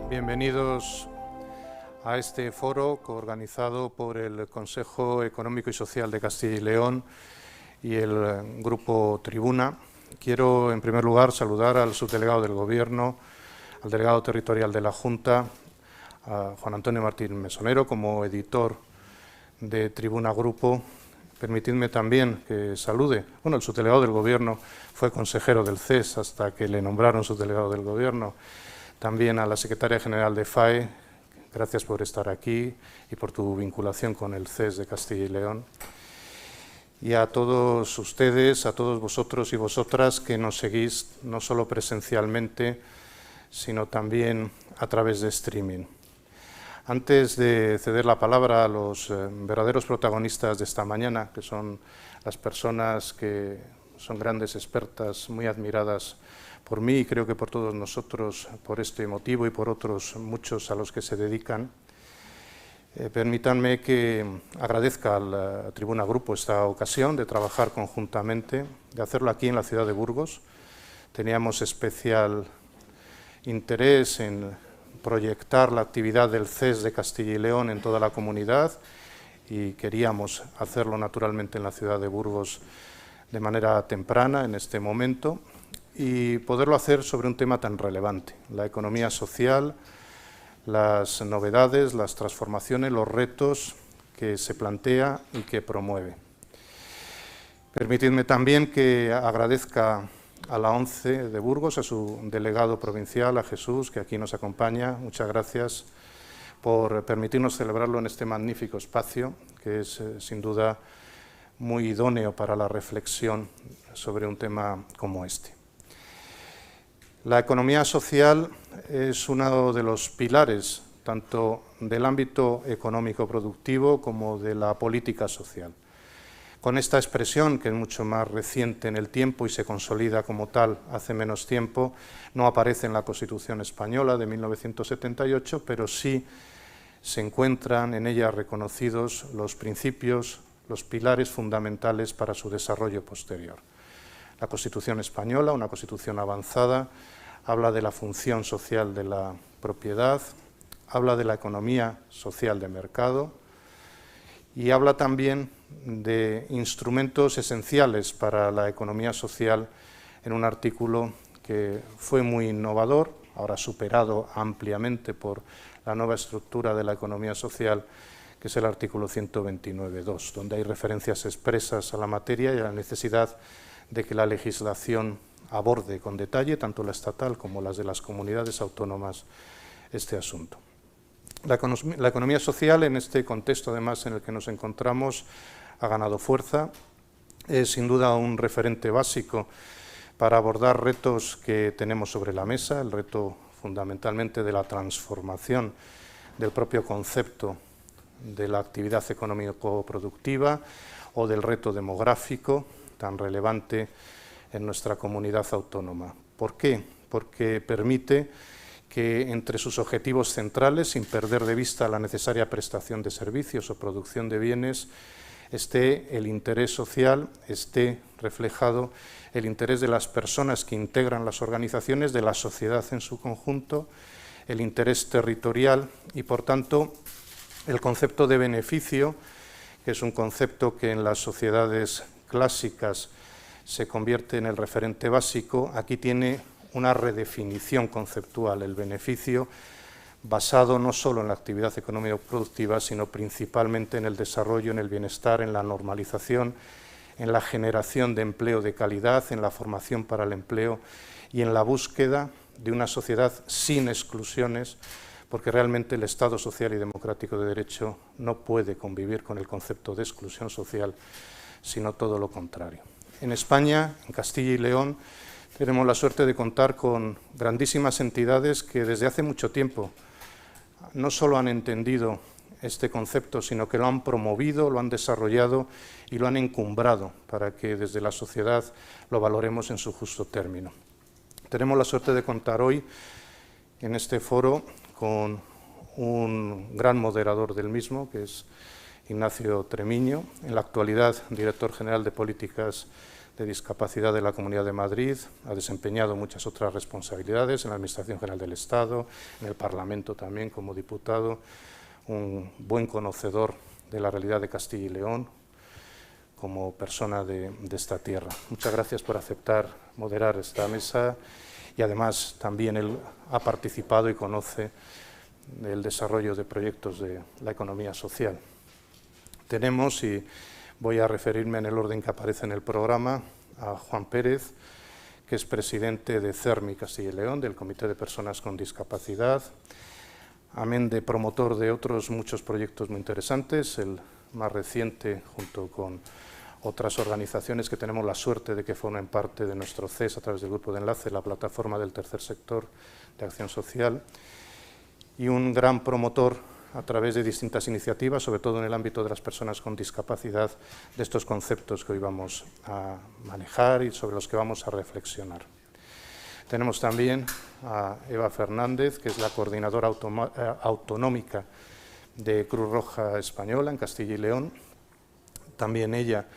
Bienvenidos a este foro coorganizado por el Consejo Económico y Social de Castilla y León y el Grupo Tribuna. Quiero, en primer lugar, saludar al subdelegado del Gobierno, al delegado territorial de la Junta, a Juan Antonio Martín Mesonero, como editor de Tribuna Grupo. Permitidme también que salude, el subdelegado del Gobierno fue consejero del CES hasta que le nombraron subdelegado del Gobierno, también a la secretaria general de FAE, gracias por estar aquí y por tu vinculación con el CES de Castilla y León, y a todos ustedes, a todos vosotros y vosotras que nos seguís no solo presencialmente, sino también a través de streaming. Antes de ceder la palabra a los verdaderos protagonistas de esta mañana, que son las personas que son grandes expertas, muy admiradas por mí y creo que por todos nosotros, por este motivo y por otros muchos a los que se dedican, permítanme que agradezca a la Tribuna Grupo esta ocasión de trabajar conjuntamente, de hacerlo aquí en la ciudad de Burgos. Teníamos especial interés en proyectar la actividad del CES de Castilla y León en toda la comunidad y queríamos hacerlo naturalmente en la ciudad de Burgos de manera temprana en este momento y poderlo hacer sobre un tema tan relevante, la economía social, las novedades, las transformaciones, los retos que se plantea y que promueve. Permitidme también que agradezca a la ONCE de Burgos, a su delegado provincial, a Jesús, que aquí nos acompaña. Muchas gracias por permitirnos celebrarlo en este magnífico espacio, que es sin duda muy idóneo para la reflexión sobre un tema como este. La economía social es uno de los pilares tanto del ámbito económico productivo como de la política social. Con esta expresión, que es mucho más reciente en el tiempo y se consolida como tal hace menos tiempo, no aparece en la Constitución española de 1978, pero sí se encuentran en ella reconocidos los principios, los pilares fundamentales para su desarrollo posterior. La Constitución española, una Constitución avanzada, habla de la función social de la propiedad, habla de la economía social de mercado y habla también de instrumentos esenciales para la economía social en un artículo que fue muy innovador, ahora superado ampliamente por la nueva estructura de la economía social, que es el artículo 129.2, donde hay referencias expresas a la materia y a la necesidad de que la legislación aborde con detalle, tanto la estatal como las de las comunidades autónomas, este asunto. La economía social, en este contexto además en el que nos encontramos, ha ganado fuerza, es sin duda un referente básico para abordar retos que tenemos sobre la mesa, el reto fundamentalmente de la transformación del propio concepto de la actividad económico-productiva o del reto demográfico tan relevante en nuestra comunidad autónoma. ¿Por qué? Porque permite que entre sus objetivos centrales, sin perder de vista la necesaria prestación de servicios o producción de bienes, esté el interés social, esté reflejado el interés de las personas que integran las organizaciones, de la sociedad en su conjunto, el interés territorial y, por tanto, el concepto de beneficio, que es un concepto que en las sociedades clásicas se convierte en el referente básico, aquí tiene una redefinición conceptual, el beneficio basado no solo en la actividad económica productiva, sino principalmente en el desarrollo, en el bienestar, en la normalización, en la generación de empleo de calidad, en la formación para el empleo y en la búsqueda de una sociedad sin exclusiones, porque realmente el Estado social y democrático de derecho no puede convivir con el concepto de exclusión social, sino todo lo contrario. En España, en Castilla y León, tenemos la suerte de contar con grandísimas entidades que desde hace mucho tiempo no solo han entendido este concepto, sino que lo han promovido, lo han desarrollado y lo han encumbrado para que desde la sociedad lo valoremos en su justo término. Tenemos la suerte de contar hoy en este foro con un gran moderador del mismo, que es Ignacio Tremiño, en la actualidad director general de Políticas de Discapacidad de la Comunidad de Madrid, ha desempeñado muchas otras responsabilidades en la Administración General del Estado, en el Parlamento también como diputado, un buen conocedor de la realidad de Castilla y León como persona de esta tierra. Muchas gracias por aceptar moderar esta mesa y además también él ha participado y conoce el desarrollo de proyectos de la economía social. Tenemos, y voy a referirme en el orden que aparece en el programa, a Juan Pérez, que es presidente de CERMI Castilla y León, del Comité de Personas con Discapacidad, amén de promotor de otros muchos proyectos muy interesantes, el más reciente, junto con otras organizaciones que tenemos la suerte de que formen parte de nuestro CES a través del Grupo de Enlace, la plataforma del Tercer Sector de Acción Social, y un gran promotor a través de distintas iniciativas, sobre todo en el ámbito de las personas con discapacidad, de estos conceptos que hoy vamos a manejar y sobre los que vamos a reflexionar. Tenemos también a Eva Fernández, que es la coordinadora autonómica de Cruz Roja Española en Castilla y León. También ella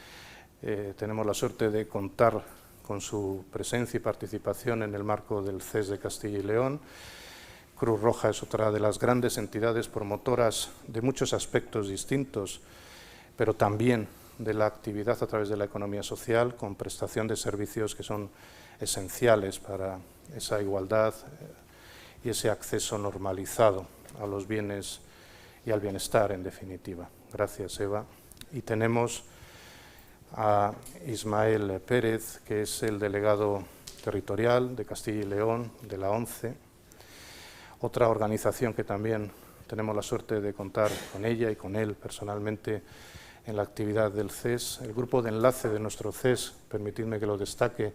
tenemos la suerte de contar con su presencia y participación en el marco del CES de Castilla y León. Cruz Roja es otra de las grandes entidades promotoras de muchos aspectos distintos, pero también de la actividad a través de la economía social, con prestación de servicios que son esenciales para esa igualdad y ese acceso normalizado a los bienes y al bienestar, en definitiva. Gracias, Eva. Y tenemos a Ismael Pérez, que es el delegado territorial de Castilla y León, de la ONCE, otra organización que también tenemos la suerte de contar con ella y con él personalmente en la actividad del CES. El grupo de enlace de nuestro CES, permitidme que lo destaque,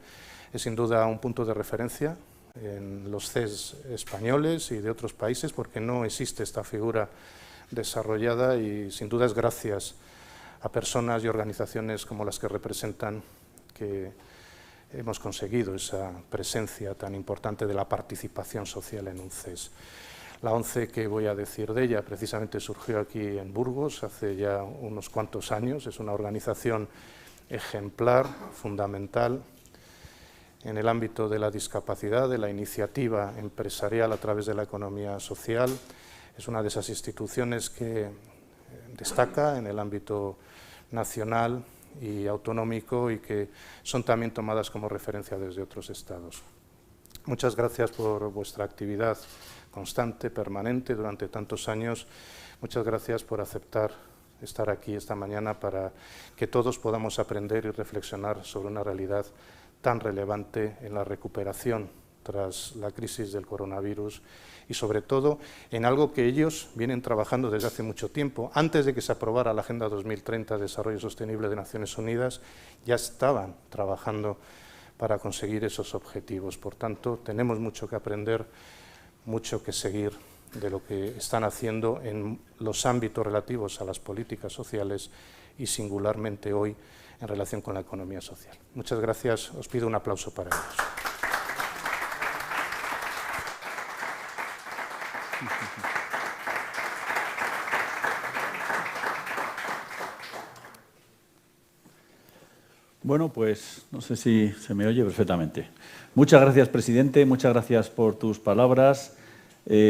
es sin duda un punto de referencia en los CES españoles y de otros países, porque no existe esta figura desarrollada y sin duda es gracias a personas y organizaciones como las que representan que hemos conseguido esa presencia tan importante de la participación social en un CES. La ONCE, que voy a decir de ella, precisamente surgió aquí en Burgos hace ya unos cuantos años. Es una organización ejemplar, fundamental, en el ámbito de la discapacidad, de la iniciativa empresarial a través de la economía social. Es una de esas instituciones que destaca en el ámbito nacional y autonómico y que son también tomadas como referencia desde otros estados. Muchas gracias por vuestra actividad constante, permanente, durante tantos años. Muchas gracias por aceptar estar aquí esta mañana para que todos podamos aprender y reflexionar sobre una realidad tan relevante en la recuperación tras la crisis del coronavirus y sobre todo en algo que ellos vienen trabajando desde hace mucho tiempo. Antes de que se aprobara la Agenda 2030 de Desarrollo Sostenible de Naciones Unidas, ya estaban trabajando para conseguir esos objetivos. Por tanto, tenemos mucho que aprender, mucho que seguir de lo que están haciendo en los ámbitos relativos a las políticas sociales y singularmente hoy en relación con la economía social. Muchas gracias. Os pido un aplauso para ellos. Bueno, pues no sé si se me oye perfectamente. Muchas gracias, presidente, muchas gracias por tus palabras.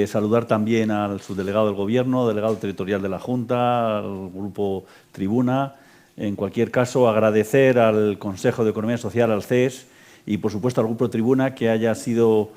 Saludar también al subdelegado del Gobierno, delegado territorial de la Junta, al Grupo Tribuna. En cualquier caso, agradecer al Consejo de Economía Social, al CES, y por supuesto al Grupo Tribuna, que haya sido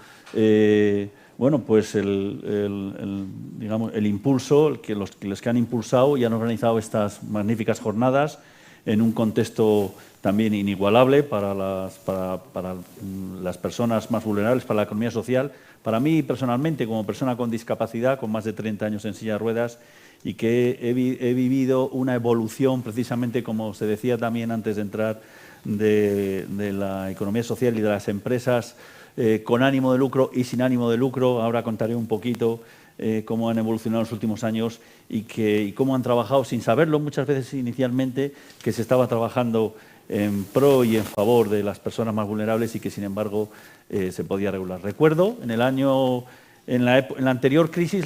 bueno, pues digamos, el impulso, los que han impulsado y han organizado estas magníficas jornadas en un contexto también inigualable para las personas más vulnerables, para la economía social. Para mí, personalmente, como persona con discapacidad, con más de 30 años en silla de ruedas, y que he vivido una evolución, precisamente, como se decía también antes de entrar, de la economía social y de las empresas con ánimo de lucro y sin ánimo de lucro. Ahora contaré un poquito cómo han evolucionado en los últimos años y cómo han trabajado sin saberlo muchas veces inicialmente, que se estaba trabajando en pro y en favor de las personas más vulnerables y que, sin embargo, se podía regular. Recuerdo en el año en la anterior crisis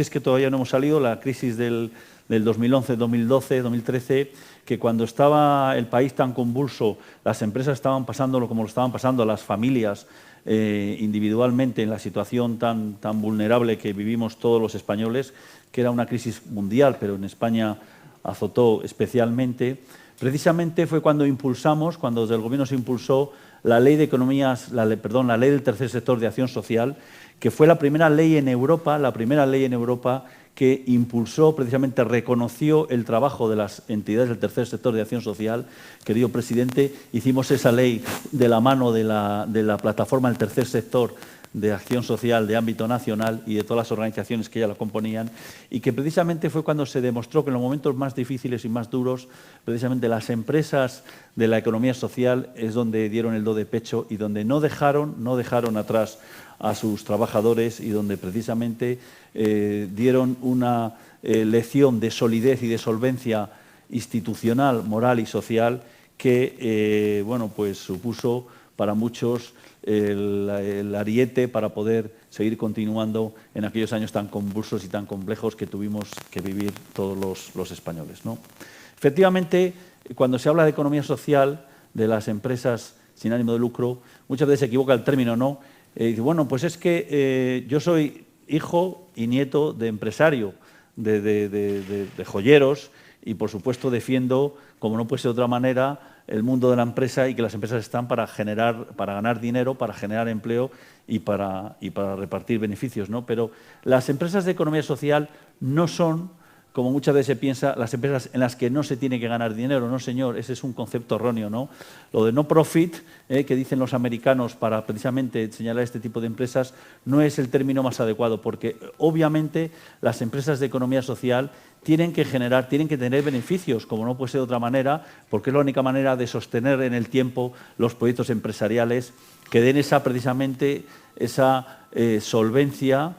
que todavía no hemos salido, la crisis del 2011, 2012, 2013, que cuando estaba el país tan convulso, las empresas estaban pasándolo como lo estaban pasando, las familias individualmente en la situación tan vulnerable que vivimos todos los españoles, que era una crisis mundial, pero en España azotó especialmente. Precisamente fue cuando desde el Gobierno se impulsó la ley de economías, la ley del tercer sector de acción social, que fue la primera ley en Europa, que impulsó, precisamente reconoció el trabajo de las entidades del tercer sector de acción social. Querido presidente, hicimos esa ley de la mano de la plataforma del tercer sector de acción social de ámbito nacional y de todas las organizaciones que ya la componían, y que precisamente fue cuando se demostró que en los momentos más difíciles y más duros, precisamente las empresas de la economía social es donde dieron el do de pecho y donde no dejaron atrás a sus trabajadores, y donde precisamente dieron una lección de solidez y de solvencia institucional, moral y social que pues supuso para muchos el ariete para poder seguir continuando en aquellos años tan convulsos y tan complejos que tuvimos que vivir todos los españoles, ¿no? Efectivamente, cuando se habla de economía social, de las empresas sin ánimo de lucro, muchas veces se equivoca el término, ¿no? Dice, bueno, pues es que yo soy hijo y nieto de empresario, de joyeros, y por supuesto defiendo, como no puede ser de otra manera, el mundo de la empresa, y que las empresas están para ganar dinero, para generar empleo y para repartir beneficios, ¿no? Pero las empresas de economía social no son, como muchas veces se piensa, las empresas en las que no se tiene que ganar dinero. No, señor, ese es un concepto erróneo, ¿no? Lo de no profit, que dicen los americanos para precisamente señalar este tipo de empresas, no es el término más adecuado, porque obviamente las empresas de economía social tienen que tener beneficios, como no puede ser de otra manera, porque es la única manera de sostener en el tiempo los proyectos empresariales que den precisamente esa solvencia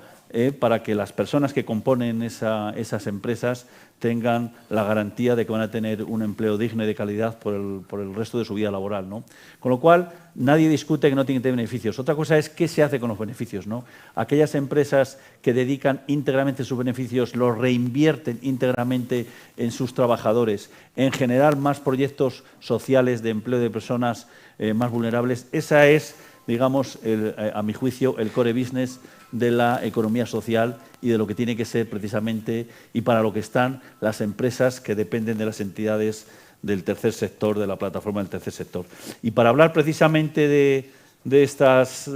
para que las personas que componen esas empresas tengan la garantía de que van a tener un empleo digno y de calidad por el resto de su vida laboral, ¿no? Con lo cual, nadie discute que no tienen que tener beneficios. Otra cosa es qué se hace con los beneficios, ¿no? Aquellas empresas que dedican íntegramente sus beneficios, los reinvierten íntegramente en sus trabajadores, en generar más proyectos sociales de empleo de personas más vulnerables. Esa es, digamos, a mi juicio, el core business de la economía social y de lo que tiene que ser precisamente y para lo que están las empresas que dependen de las entidades del tercer sector, de la plataforma del tercer sector. Y para hablar precisamente de estas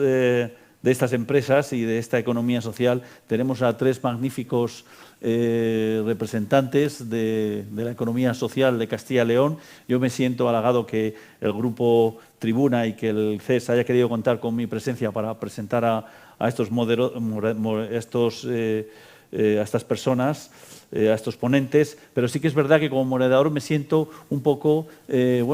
empresas y de esta economía social, tenemos a tres magníficos representantes de la economía social de Castilla y León. Yo me siento halagado que el Grupo Tribuna y que el CES haya querido contar con mi presencia para presentar a estas personas, a estos ponentes, pero sí que es verdad que como moderador me siento un poco en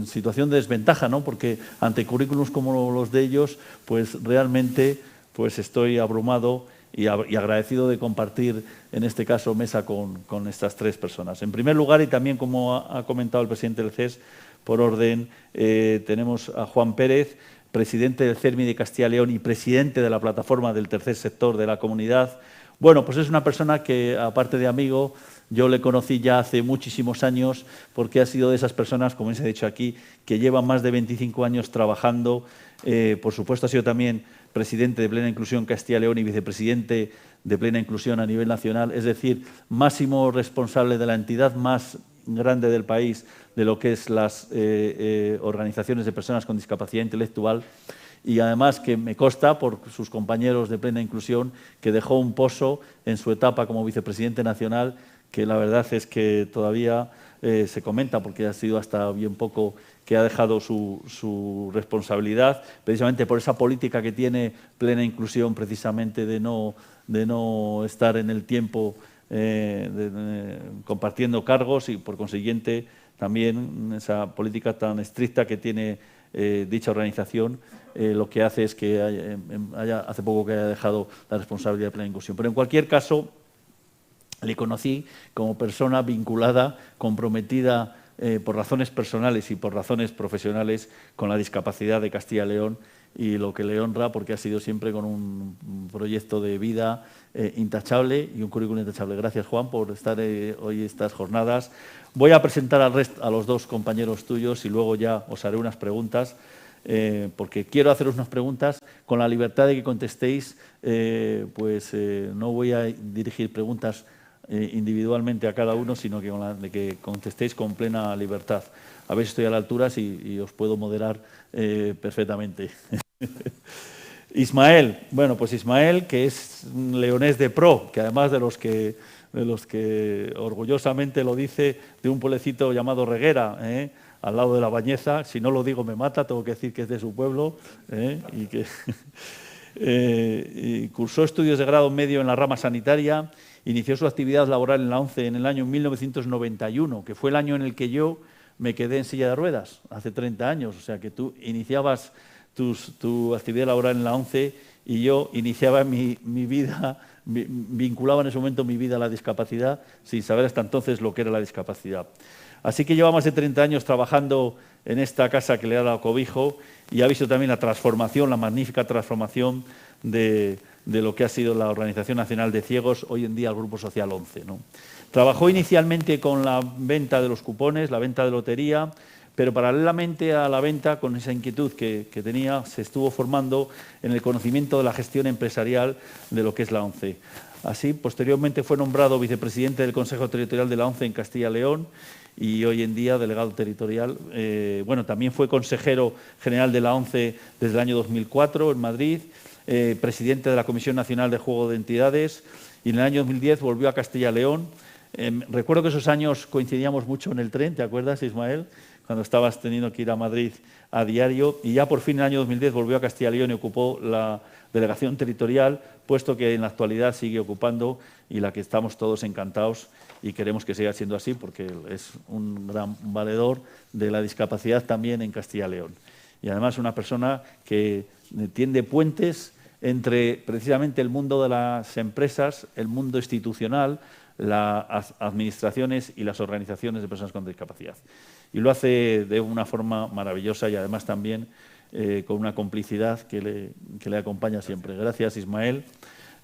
situación de desventaja, ¿no? Porque ante currículums como los de ellos, pues realmente pues estoy abrumado y agradecido de compartir, en este caso, mesa con estas tres personas. En primer lugar, y también como ha comentado el presidente del CES, por orden, tenemos a Juan Pérez, presidente del CERMI de Castilla y León y presidente de la plataforma del tercer sector de la comunidad. Bueno, pues es una persona que, aparte de amigo, yo le conocí ya hace muchísimos años, porque ha sido de esas personas, como se ha dicho aquí, que llevan más de 25 años trabajando. Por supuesto, ha sido también presidente de Plena Inclusión Castilla y León y vicepresidente de Plena Inclusión a nivel nacional, es decir, máximo responsable de la entidad más grande del país de lo que es las organizaciones de personas con discapacidad intelectual, y además que me consta por sus compañeros de Plena Inclusión que dejó un pozo en su etapa como vicepresidente nacional, que la verdad es que todavía se comenta, porque ha sido hasta bien poco que ha dejado su responsabilidad, precisamente por esa política que tiene Plena Inclusión, precisamente de no estar en el tiempo compartiendo cargos, y por consiguiente también esa política tan estricta que tiene dicha organización, lo que hace es que hace poco que haya dejado la responsabilidad de Plena Inclusión. Pero en cualquier caso, le conocí como persona vinculada, comprometida por razones personales y por razones profesionales con la discapacidad de Castilla y León, y lo que le honra porque ha sido siempre con un proyecto de vida intachable y un currículum intachable. Gracias, Juan, por estar hoy estas jornadas. Voy a presentar a los dos compañeros tuyos y luego ya os haré unas preguntas, porque quiero haceros unas preguntas con la libertad de que contestéis, no voy a dirigir preguntas individualmente a cada uno, sino que de que contestéis con plena libertad. A ver si estoy a la altura y os puedo moderar perfectamente. Ismael, bueno, pues Ismael, que es un leonés de pro, que además de los que orgullosamente lo dice, de un pueblecito llamado Reguera, al lado de La Bañeza. Si no lo digo me mata, tengo que decir que es de su pueblo, y que y cursó estudios de grado medio en la rama sanitaria. Inició su actividad laboral en la ONCE en el año 1991, que fue el año en el que yo me quedé en silla de ruedas, hace 30 años. O sea, que tú iniciabas tu actividad laboral en la ONCE y yo iniciaba mi vida, vinculaba en ese momento mi vida a la discapacidad sin saber hasta entonces lo que era la discapacidad. Así que lleva más de 30 años trabajando en esta casa que le ha dado cobijo y ha visto también la transformación, la magnífica transformación de lo que ha sido la Organización Nacional de Ciegos, hoy en día el Grupo Social 11, ¿no? Trabajó inicialmente con la venta de los cupones, la venta de lotería, pero paralelamente a la venta, con esa inquietud que tenía, se estuvo formando en el conocimiento de la gestión empresarial de lo que es la ONCE. Así, posteriormente fue nombrado vicepresidente del Consejo Territorial de la ONCE en Castilla y León y hoy en día delegado territorial. También fue consejero general de la ONCE desde el año 2004 en Madrid, presidente de la Comisión Nacional de Juego de Entidades, y en el año 2010 volvió a Castilla y León. Recuerdo que esos años coincidíamos mucho en el tren, ¿te acuerdas, Ismael? Cuando estabas teniendo que ir a Madrid a diario, y ya por fin en el año 2010 volvió a Castilla y León y ocupó la delegación territorial, puesto que en la actualidad sigue ocupando y la que estamos todos encantados y queremos que siga siendo así porque es un gran valedor de la discapacidad también en Castilla y León. Y además una persona que tiende puentes entre precisamente el mundo de las empresas, el mundo institucional, las administraciones y las organizaciones de personas con discapacidad. Y lo hace de una forma maravillosa y además también con una complicidad que le acompaña siempre. Gracias, Ismael.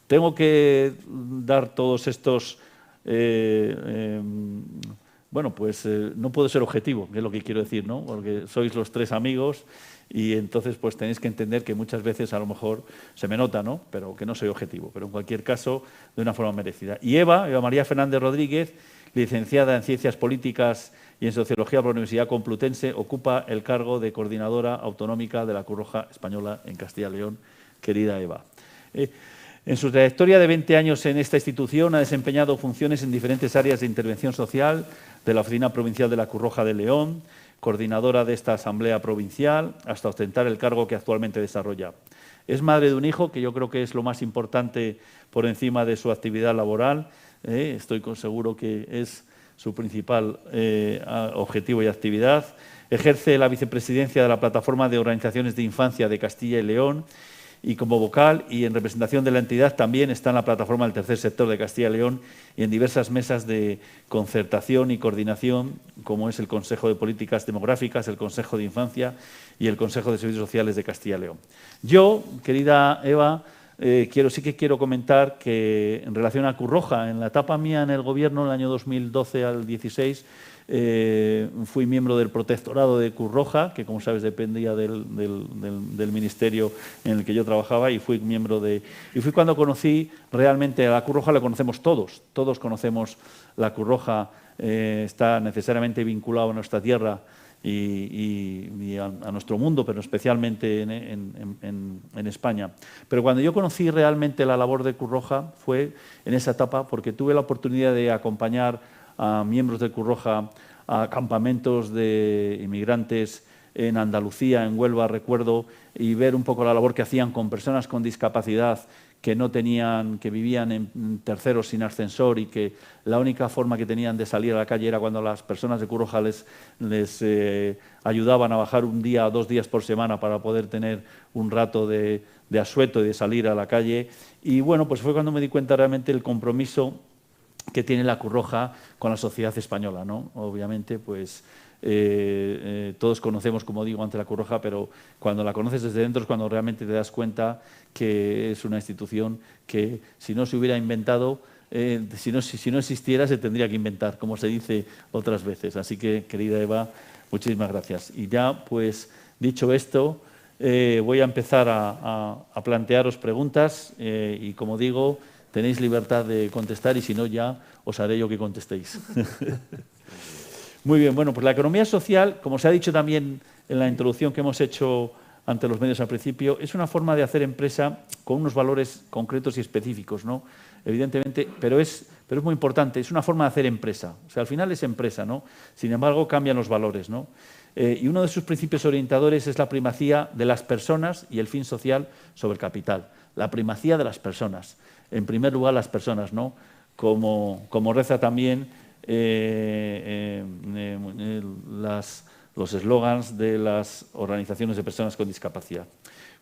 Tengo que dar todos estos... no puedo ser objetivo, que es lo que quiero decir, ¿no? Porque sois los tres amigos y entonces pues tenéis que entender que muchas veces a lo mejor se me nota, ¿no? Pero que no soy objetivo, pero en cualquier caso de una forma merecida. Y Eva María Fernández Rodríguez, licenciada en Ciencias Políticas y en Sociología por la Universidad Complutense, ocupa el cargo de coordinadora autonómica de la Cruz Roja Española en Castilla y León. Querida Eva. En su trayectoria de 20 años en esta institución ha desempeñado funciones en diferentes áreas de intervención social de la Oficina Provincial de la Cruz Roja de León, coordinadora de esta Asamblea Provincial, hasta ostentar el cargo que actualmente desarrolla. Es madre de un hijo, que yo creo que es lo más importante por encima de su actividad laboral. Estoy seguro que es su principal objetivo y actividad. Ejerce la vicepresidencia de la Plataforma de Organizaciones de Infancia de Castilla y León y como vocal y en representación de la entidad también está en la plataforma del tercer sector de Castilla y León y en diversas mesas de concertación y coordinación, como es el Consejo de Políticas Demográficas, el Consejo de Infancia y el Consejo de Servicios Sociales de Castilla y León. Yo, querida Eva, sí que quiero comentar que en relación a Cruz Roja, en la etapa mía en el Gobierno, en el año 2012 al 16, fui miembro del protectorado de Cruz Roja, que como sabes dependía del ministerio en el que yo trabajaba, y fui cuando conocí realmente a la Cruz Roja. La conocemos todos conocemos la Cruz Roja, está necesariamente vinculado a nuestra tierra y a nuestro mundo, pero especialmente en España. Pero cuando yo conocí realmente la labor de Cruz Roja fue en esa etapa, porque tuve la oportunidad de acompañar a miembros de Cruz Roja a campamentos de inmigrantes en Andalucía, en Huelva, recuerdo, y ver un poco la labor que hacían con personas con discapacidad que vivían en terceros sin ascensor y que la única forma que tenían de salir a la calle era cuando las personas de Cruz Roja les ayudaban a bajar un día o 2 días por semana para poder tener un rato de asueto y de salir a la calle. Y bueno, pues fue cuando me di cuenta realmente el compromiso que tiene la Cruz Roja con la sociedad española, ¿no? Obviamente, pues todos conocemos, como digo, ante la Cruz Roja, pero cuando la conoces desde dentro es cuando realmente te das cuenta que es una institución que, si no se hubiera inventado, si no existiera, se tendría que inventar, como se dice otras veces. Así que, querida Eva, muchísimas gracias. Y ya, pues, dicho esto, voy a empezar a plantearos preguntas y, como digo, tenéis libertad de contestar y, si no, ya os haré yo que contestéis. Muy bien, bueno, pues la economía social, como se ha dicho también en la introducción que hemos hecho ante los medios al principio, es una forma de hacer empresa con unos valores concretos y específicos, ¿no? Evidentemente, pero es muy importante, es una forma de hacer empresa. O sea, al final es empresa, ¿no? Sin embargo, cambian los valores, ¿no? Y uno de sus principios orientadores es la primacía de las personas y el fin social sobre el capital. La primacía de las personas. En primer lugar, las personas, ¿no? Como reza también los eslogans de las organizaciones de personas con discapacidad.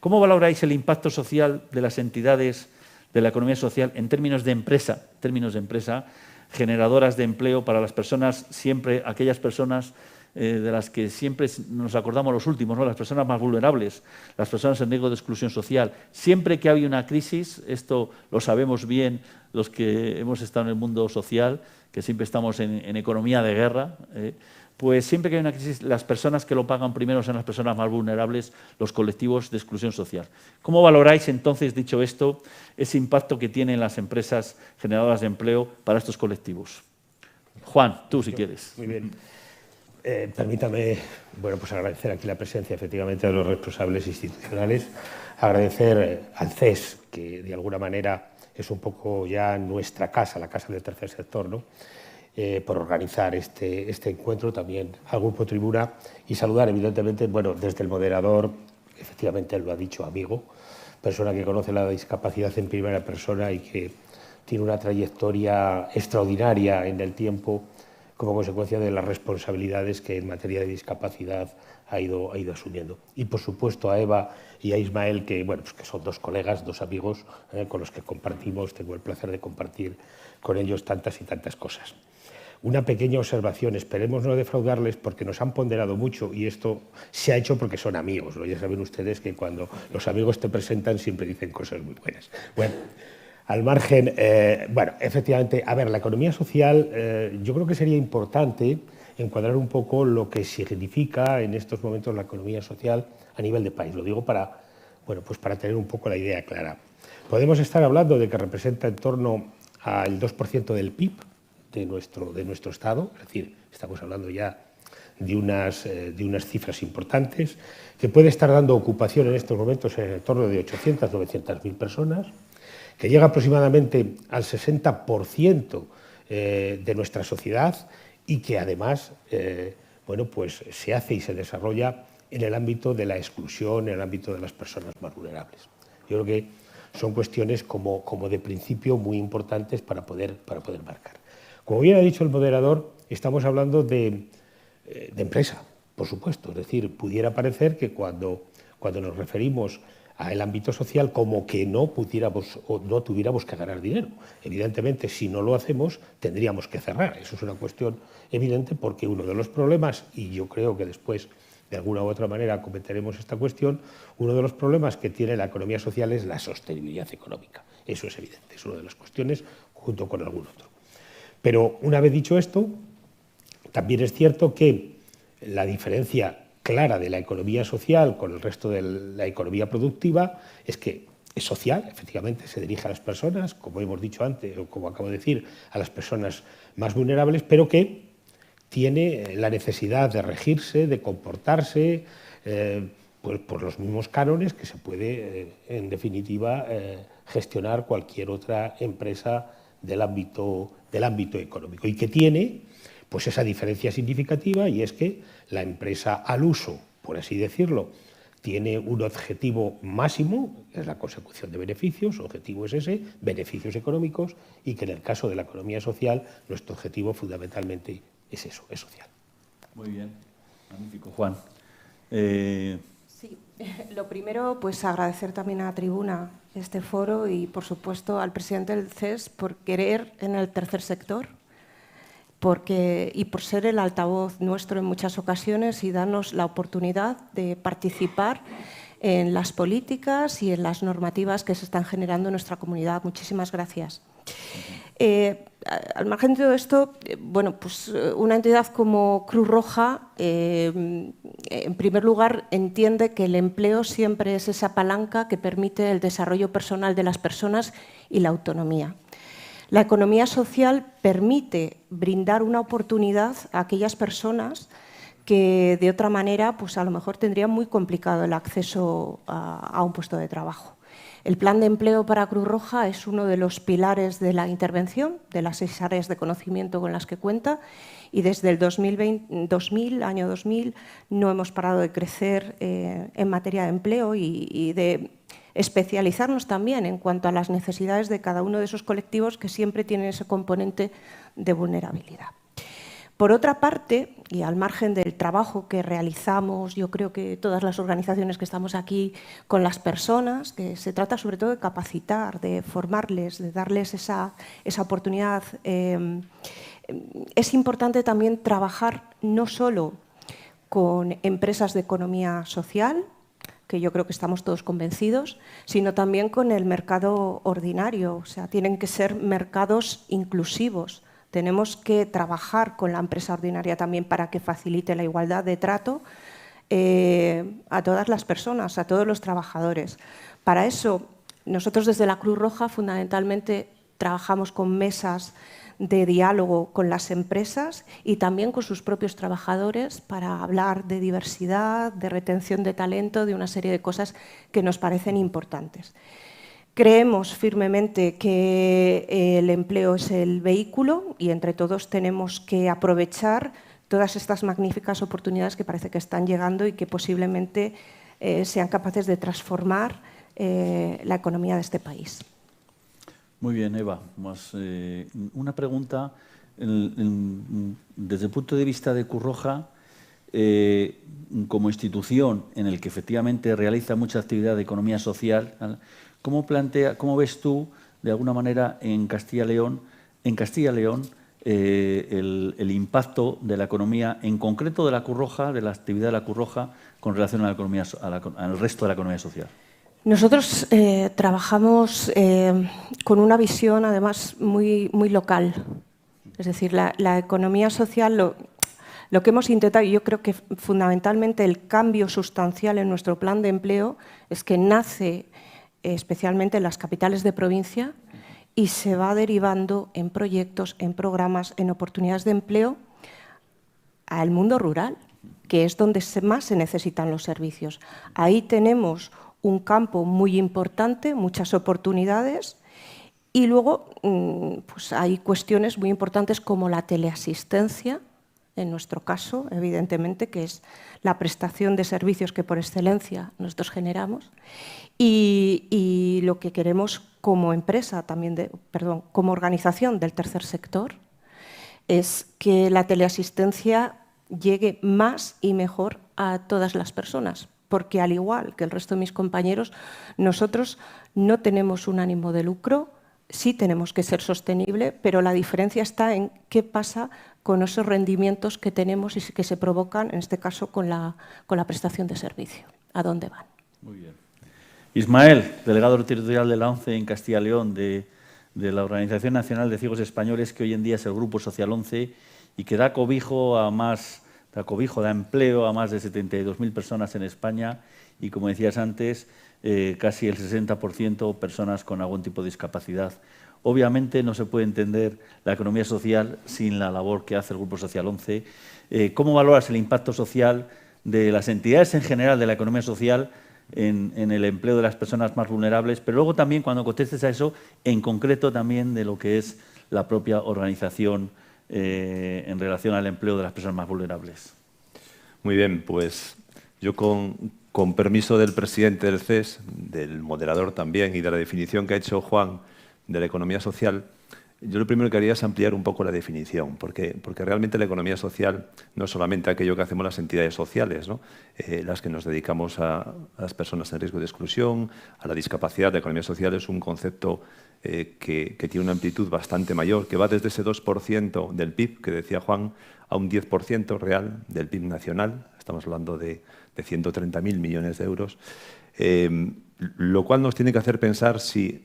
¿Cómo valoráis el impacto social de las entidades de la economía social en términos de empresa, generadoras de empleo para las personas, siempre aquellas personas de las que siempre nos acordamos los últimos, ¿no? Las personas más vulnerables, las personas en riesgo de exclusión social? Siempre que hay una crisis, esto lo sabemos bien los que hemos estado en el mundo social, que siempre estamos en economía de guerra, pues siempre que hay una crisis, las personas que lo pagan primero son las personas más vulnerables, los colectivos de exclusión social. ¿Cómo valoráis entonces, dicho esto, ese impacto que tienen las empresas generadoras de empleo para estos colectivos? Juan, tú si quieres. Muy bien. Permítame, bueno, pues agradecer aquí la presencia efectivamente de los responsables institucionales, agradecer al CES, que de alguna manera es un poco ya nuestra casa, la casa del tercer sector, ¿no? Por organizar este encuentro, también al Grupo Tribuna, y saludar evidentemente, bueno, desde el moderador, efectivamente lo ha dicho, amigo, persona que conoce la discapacidad en primera persona y que tiene una trayectoria extraordinaria en el tiempo como consecuencia de las responsabilidades que en materia de discapacidad ha ido asumiendo. Y, por supuesto, a Eva y a Ismael, que, bueno, pues que son dos colegas, dos amigos con los que compartimos, tengo el placer de compartir con ellos tantas y tantas cosas. Una pequeña observación, esperemos no defraudarles porque nos han ponderado mucho y esto se ha hecho porque son amigos, ¿no? Ya saben ustedes que cuando los amigos te presentan siempre dicen cosas muy buenas. Bueno, al margen, bueno, efectivamente, a ver, la economía social, yo creo que sería importante encuadrar un poco lo que significa en estos momentos la economía social a nivel de país. Lo digo para, bueno, pues para tener un poco la idea clara. Podemos estar hablando de que representa en torno al 2% del PIB de nuestro Estado, es decir, estamos hablando ya de unas cifras importantes, que puede estar dando ocupación en estos momentos en torno de 800, 900.000 personas, que llega aproximadamente al 60% de nuestra sociedad y que además bueno, pues se hace y se desarrolla en el ámbito de la exclusión, en el ámbito de las personas más vulnerables. Yo creo que son cuestiones como de principio muy importantes para poder marcar. Como bien ha dicho el moderador, estamos hablando de empresa, por supuesto. Es decir, pudiera parecer que cuando nos referimos al ámbito social como que no pudiéramos o no tuviéramos que ganar dinero. Evidentemente, si no lo hacemos, tendríamos que cerrar. Eso es una cuestión evidente porque uno de los problemas, y yo creo que después de alguna u otra manera cometeremos esta cuestión, uno de los problemas que tiene la economía social es la sostenibilidad económica. Eso es evidente, es una de las cuestiones junto con algún otro. Pero una vez dicho esto, también es cierto que la diferencia clara de la economía social con el resto de la economía productiva es que es social, efectivamente, se dirige a las personas, como hemos dicho antes, o como acabo de decir, a las personas más vulnerables, pero que tiene la necesidad de regirse, de comportarse pues por los mismos cánones que se puede, en definitiva, gestionar cualquier otra empresa del ámbito económico y que tiene pues esa diferencia significativa, y es que la empresa al uso, por así decirlo, tiene un objetivo máximo, que es la consecución de beneficios, su objetivo es ese, beneficios económicos, y que en el caso de la economía social nuestro objetivo fundamentalmente es eso, es social. Muy bien, magnífico, Juan. Sí, lo primero, pues agradecer también a la tribuna este foro y, por supuesto, al presidente del CES por querer en el tercer sector y por ser el altavoz nuestro en muchas ocasiones y darnos la oportunidad de participar en las políticas y en las normativas que se están generando en nuestra comunidad. Muchísimas gracias. Al margen de todo esto, bueno, pues una entidad como Cruz Roja, en primer lugar, entiende que el empleo siempre es esa palanca que permite el desarrollo personal de las personas y la autonomía. La economía social permite brindar una oportunidad a aquellas personas que de otra manera, pues a lo mejor tendrían muy complicado el acceso a un puesto de trabajo. El plan de empleo para Cruz Roja es uno de los pilares de la intervención, de las 6 áreas de conocimiento con las que cuenta, y desde el año 2000, no hemos parado de crecer en materia de empleo y de especializarnos también en cuanto a las necesidades de cada uno de esos colectivos que siempre tienen ese componente de vulnerabilidad. Por otra parte, y al margen del trabajo que realizamos, yo creo que todas las organizaciones que estamos aquí con las personas, que se trata sobre todo de capacitar, de formarles, de darles esa oportunidad, es importante también trabajar no solo con empresas de economía social, que yo creo que estamos todos convencidos, sino también con el mercado ordinario. O sea, tienen que ser mercados inclusivos. Tenemos que trabajar con la empresa ordinaria también para que facilite la igualdad de trato a todas las personas, a todos los trabajadores. Para eso, nosotros desde la Cruz Roja fundamentalmente trabajamos con mesas de diálogo con las empresas y también con sus propios trabajadores para hablar de diversidad, de retención de talento, de una serie de cosas que nos parecen importantes. Creemos firmemente que el empleo es el vehículo y entre todos tenemos que aprovechar todas estas magníficas oportunidades que parece que están llegando y que posiblemente sean capaces de transformar la economía de este país. Muy bien, Eva. Una pregunta desde el punto de vista de Cruz Roja, como institución en el que efectivamente realiza mucha actividad de economía social, ¿cómo ves tú, de alguna manera, en Castilla y León, el impacto de la economía, en concreto de la Cruz Roja, de la actividad de la Cruz Roja, con relación a la economía, al resto de la economía social? Nosotros trabajamos con una visión, además, muy local. Es decir, la economía social, lo que hemos intentado, y yo creo que fundamentalmente el cambio sustancial en nuestro plan de empleo es que nace especialmente en las capitales de provincia y se va derivando en proyectos, en programas, en oportunidades de empleo al mundo rural, que es donde más se necesitan los servicios. Ahí tenemos un campo muy importante, muchas oportunidades y luego pues hay cuestiones muy importantes como la teleasistencia, en nuestro caso, evidentemente, que es la prestación de servicios que por excelencia nosotros generamos y lo que queremos como empresa, también como organización del tercer sector, es que la teleasistencia llegue más y mejor a todas las personas, porque al igual que el resto de mis compañeros, nosotros no tenemos un ánimo de lucro, sí tenemos que ser sostenible, pero la diferencia está en qué pasa con esos rendimientos que tenemos y que se provocan, en este caso, con la prestación de servicio. ¿A dónde van? Muy bien. Ismael, delegado territorial de la ONCE en Castilla y León, de la Organización Nacional de Ciegos Españoles, que hoy en día es el Grupo Social 11 y que da cobijo, da empleo a más de 72.000 personas en España y, como decías antes, casi el 60% personas con algún tipo de discapacidad. Obviamente no se puede entender la economía social sin la labor que hace el Grupo Social 11. ¿Cómo valoras el impacto social de las entidades en general de la economía social en el empleo de las personas más vulnerables? Pero luego también, cuando contestes a eso, en concreto también de lo que es la propia organización en relación al empleo de las personas más vulnerables. Muy bien, pues yo con permiso del presidente del CES, del moderador también y de la definición que ha hecho Juan de la economía social, Yo lo primero que haría es ampliar un poco la definición, porque realmente la economía social no es solamente aquello que hacemos las entidades sociales, ¿no? Las que nos dedicamos a las personas en riesgo de exclusión, a la discapacidad. La economía social es un concepto que tiene una amplitud bastante mayor, que va desde ese 2% del PIB, que decía Juan, a un 10% real del PIB nacional. Estamos hablando de 130.000 millones de euros, lo cual nos tiene que hacer pensar si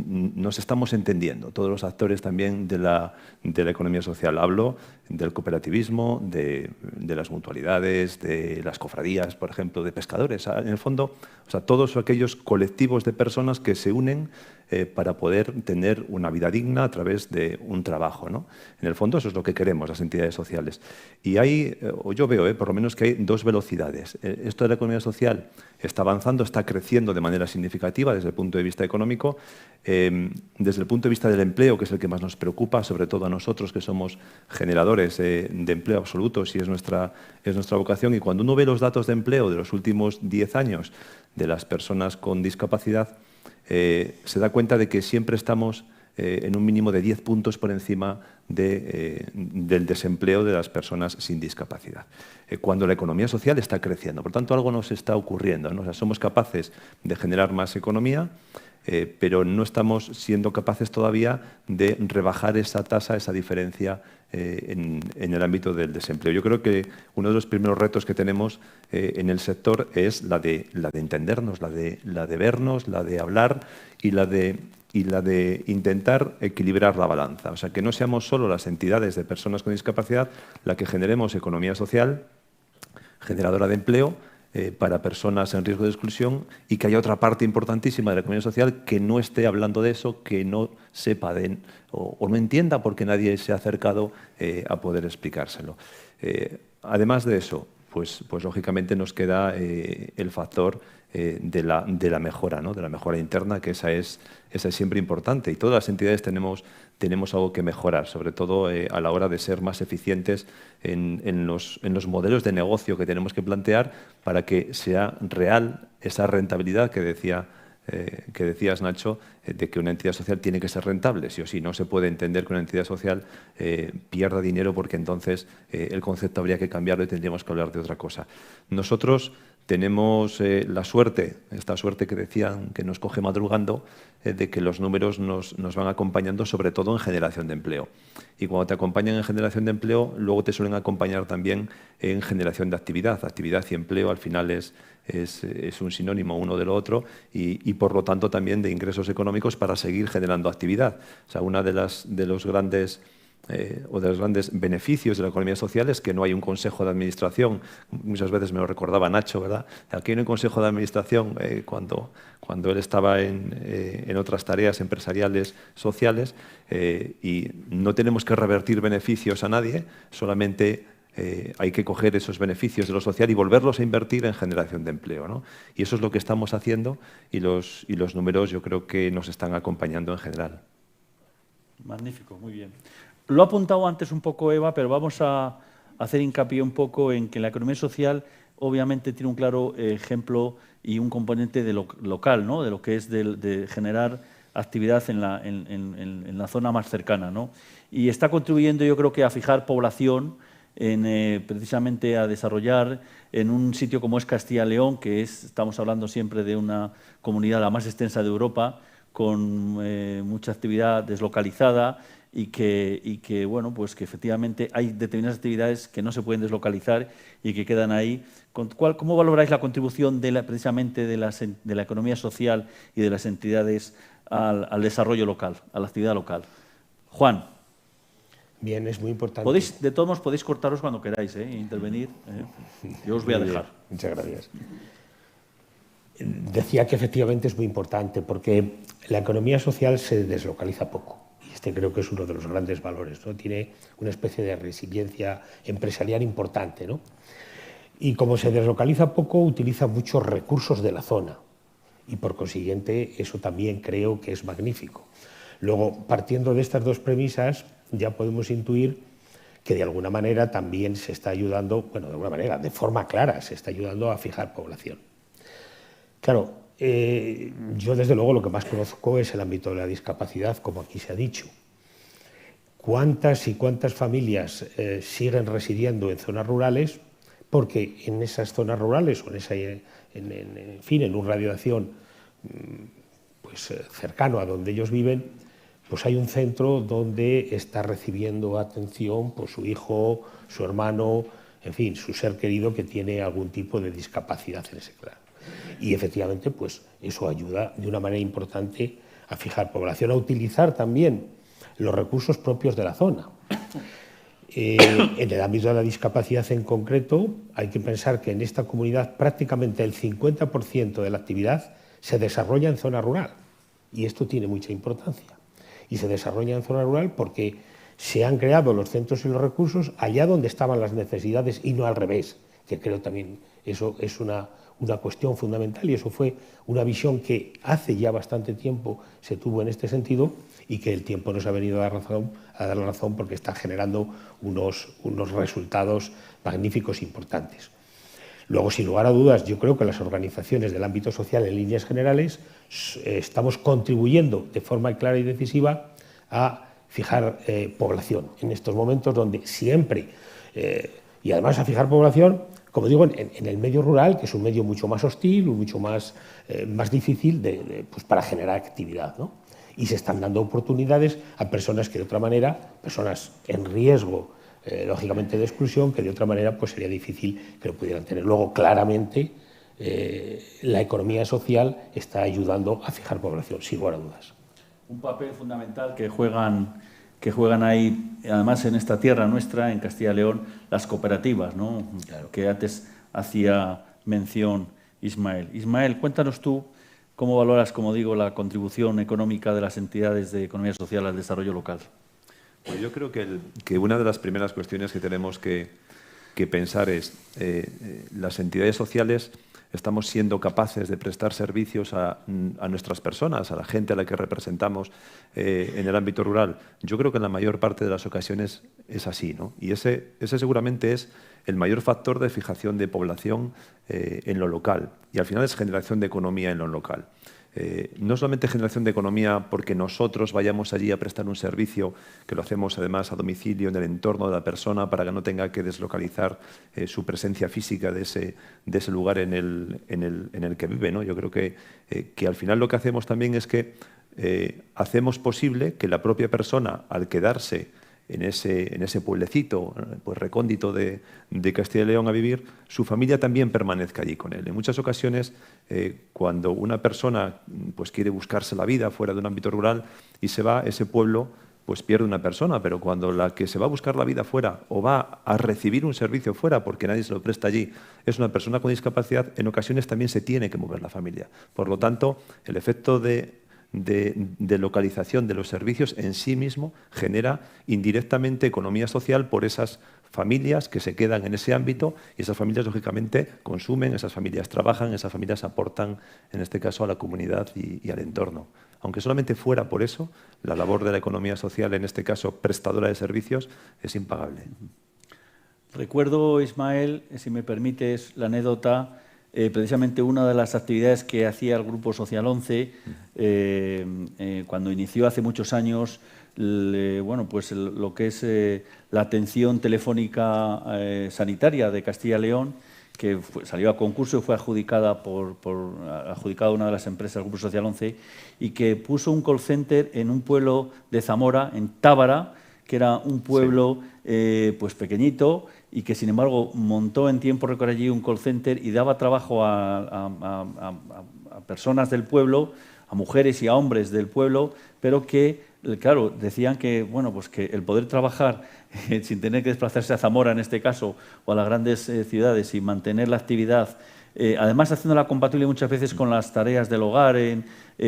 nos estamos entendiendo, todos los actores también de la economía social. Hablo del cooperativismo, de las mutualidades, de las cofradías, por ejemplo, de pescadores. En el fondo, o sea, todos aquellos colectivos de personas que se unen para poder tener una vida digna a través de un trabajo, ¿no? En el fondo eso es lo que queremos las entidades sociales. Y hay, o yo veo por lo menos que hay dos velocidades. Esto de la economía social está avanzando, está creciendo de manera significativa desde el punto de vista económico, desde el punto de vista del empleo, que es el que más nos preocupa, sobre todo a nosotros que somos generadores de empleo absolutos y es nuestra vocación. Y cuando uno ve los datos de empleo de los últimos 10 años de las personas con discapacidad, se da cuenta de que siempre estamos en un mínimo de 10 puntos por encima del desempleo de las personas sin discapacidad, cuando la economía social está creciendo. Por tanto, algo nos está ocurriendo, ¿no? O sea, somos capaces de generar más economía, pero no estamos siendo capaces todavía de rebajar esa tasa, esa diferencia en el ámbito del desempleo. Yo creo que uno de los primeros retos que tenemos en el sector es la de entendernos, la de vernos, la de hablar y la de intentar equilibrar la balanza. O sea, que no seamos solo las entidades de personas con discapacidad la que generemos economía social, generadora de empleo, para personas en riesgo de exclusión, y que haya otra parte importantísima de la economía social que no esté hablando de eso, que no sepa o no entienda porque nadie se ha acercado a poder explicárselo. Además de eso, pues lógicamente nos queda el factor de la mejora, ¿no? De la mejora interna, que esa es siempre importante. Y todas las entidades tenemos algo que mejorar, sobre todo a la hora de ser más eficientes en los modelos de negocio que tenemos que plantear para que sea real esa rentabilidad que decías, Nacho, de que una entidad social tiene que ser rentable. Sí o sí, no se puede entender que una entidad social pierda dinero, porque entonces el concepto habría que cambiarlo y tendríamos que hablar de otra cosa. Nosotros tenemos la suerte, esta suerte que decían que nos coge madrugando, de que los números nos van acompañando sobre todo en generación de empleo. Y cuando te acompañan en generación de empleo, luego te suelen acompañar también en generación de actividad. Actividad y empleo al final es un sinónimo uno de lo otro y por lo tanto también de ingresos económicos para seguir generando actividad. O sea, una de los grandes beneficios de la economía social es que no hay un consejo de administración. Muchas veces me lo recordaba Nacho, ¿verdad? Aquí no hay un consejo de administración cuando él estaba en otras tareas empresariales, sociales, y no tenemos que revertir beneficios a nadie, solamente hay que coger esos beneficios de lo social y volverlos a invertir en generación de empleo, ¿no? Y eso es lo que estamos haciendo y los números yo creo que nos están acompañando en general. Magnífico, muy bien. Lo ha apuntado antes un poco Eva, pero vamos a hacer hincapié un poco en que la economía social obviamente tiene un claro ejemplo y un componente de lo local, ¿no? De lo que es de generar actividad en la zona más cercana, ¿no? Y está contribuyendo, yo creo que a fijar población, precisamente a desarrollar en un sitio como es Castilla y León, que estamos hablando siempre de una comunidad la más extensa de Europa, con mucha actividad deslocalizada y que bueno, pues que efectivamente hay determinadas actividades que no se pueden deslocalizar y que quedan ahí. ¿Cómo valoráis la contribución precisamente de la economía social y de las entidades al desarrollo local, a la actividad local? Juan. Bien, es muy importante. De todos modos, podéis cortaros cuando queráis, intervenir. Yo os voy a dejar. Muchas gracias. Decía que efectivamente es muy importante porque la economía social se deslocaliza poco. Y este creo que es uno de los grandes valores, ¿no? Tiene una especie de resiliencia empresarial importante, ¿no? Y como se deslocaliza poco, utiliza muchos recursos de la zona. Y por consiguiente, eso también creo que es magnífico. Luego, partiendo de estas dos premisas, ya podemos intuir que de alguna manera también se está ayudando, bueno, de alguna manera, de forma clara, se está ayudando a fijar población. Claro, Yo, desde luego, lo que más conozco es el ámbito de la discapacidad, como aquí se ha dicho. ¿Cuántas y cuántas familias siguen residiendo en zonas rurales? Porque en esas zonas rurales o en un radio de acción pues, cercano a donde ellos viven, pues hay un centro donde está recibiendo atención pues, su hijo, su hermano, en fin, su ser querido que tiene algún tipo de discapacidad en ese plano. Y efectivamente, pues eso ayuda de una manera importante a fijar población, a utilizar también los recursos propios de la zona. En el ámbito de la discapacidad en concreto, hay que pensar que en esta comunidad prácticamente el 50% de la actividad se desarrolla en zona rural. Y esto tiene mucha importancia. Y se desarrolla en zona rural porque se han creado los centros y los recursos allá donde estaban las necesidades y no al revés, que creo también eso es una cuestión fundamental, y eso fue una visión que hace ya bastante tiempo se tuvo en este sentido y que el tiempo nos ha venido a dar la razón porque está generando unos resultados magníficos e importantes. Luego, sin lugar a dudas, yo creo que las organizaciones del ámbito social, en líneas generales, estamos contribuyendo de forma clara y decisiva a fijar población en estos momentos donde siempre, y además a fijar población, como digo, en el medio rural, que es un medio mucho más hostil, mucho más difícil pues para generar actividad, ¿no? Y se están dando oportunidades a personas que de otra manera, personas en riesgo, lógicamente de exclusión, que de otra manera pues sería difícil que lo pudieran tener. Luego, claramente, la economía social está ayudando a fijar población, sin lugar a dudas. Un papel fundamental que juegan ahí, además en esta tierra nuestra, en Castilla y León, las cooperativas, ¿no? Claro. Que antes hacía mención Ismael. Ismael, cuéntanos tú cómo valoras, como digo, la contribución económica de las entidades de economía social al desarrollo local. Pues yo creo que una de las primeras cuestiones que tenemos que pensar es las entidades sociales estamos siendo capaces de prestar servicios a nuestras personas, a la gente a la que representamos en el ámbito rural. Yo creo que en la mayor parte de las ocasiones es así, ¿no? Y ese seguramente es el mayor factor de fijación de población en lo local. Y al final es generación de economía en lo local. No solamente generación de economía porque nosotros vayamos allí a prestar un servicio, que lo hacemos además a domicilio, en el entorno de la persona, para que no tenga que deslocalizar su presencia física de ese lugar en el que vive, ¿no? Yo creo que al final lo que hacemos también es que hacemos posible que la propia persona, al quedarse en ese pueblecito pues recóndito de Castilla y León a vivir, su familia también permanezca allí con él. En muchas ocasiones, cuando una persona pues quiere buscarse la vida fuera de un ámbito rural y se va, ese pueblo pues pierde una persona, pero cuando la que se va a buscar la vida fuera o va a recibir un servicio fuera porque nadie se lo presta allí es una persona con discapacidad, en ocasiones también se tiene que mover la familia. Por lo tanto, el efecto de localización de los servicios en sí mismo genera indirectamente economía social por esas familias que se quedan en ese ámbito, y esas familias lógicamente consumen, esas familias trabajan, esas familias aportan en este caso a la comunidad y al entorno. Aunque solamente fuera por eso, la labor de la economía social, en este caso prestadora de servicios, es impagable. Recuerdo, Ismael, si me permites, la anécdota. Precisamente una de las actividades que hacía el Grupo Social 11, cuando inició hace muchos años, pues lo que es la atención telefónica sanitaria de Castilla y León, que salió a concurso y fue adjudicada adjudicada una de las empresas del Grupo Social 11, y que puso un call center en un pueblo de Zamora, en Tábara, que era un pueblo pues pequeñito, y que, sin embargo, montó en tiempo récord allí un call center y daba trabajo a personas del pueblo, a mujeres y a hombres del pueblo, pero que, claro, decían que, bueno, pues que el poder trabajar sin tener que desplazarse a Zamora, en este caso, o a las grandes ciudades, y mantener la actividad, además haciéndola compatible muchas veces con las tareas del hogar,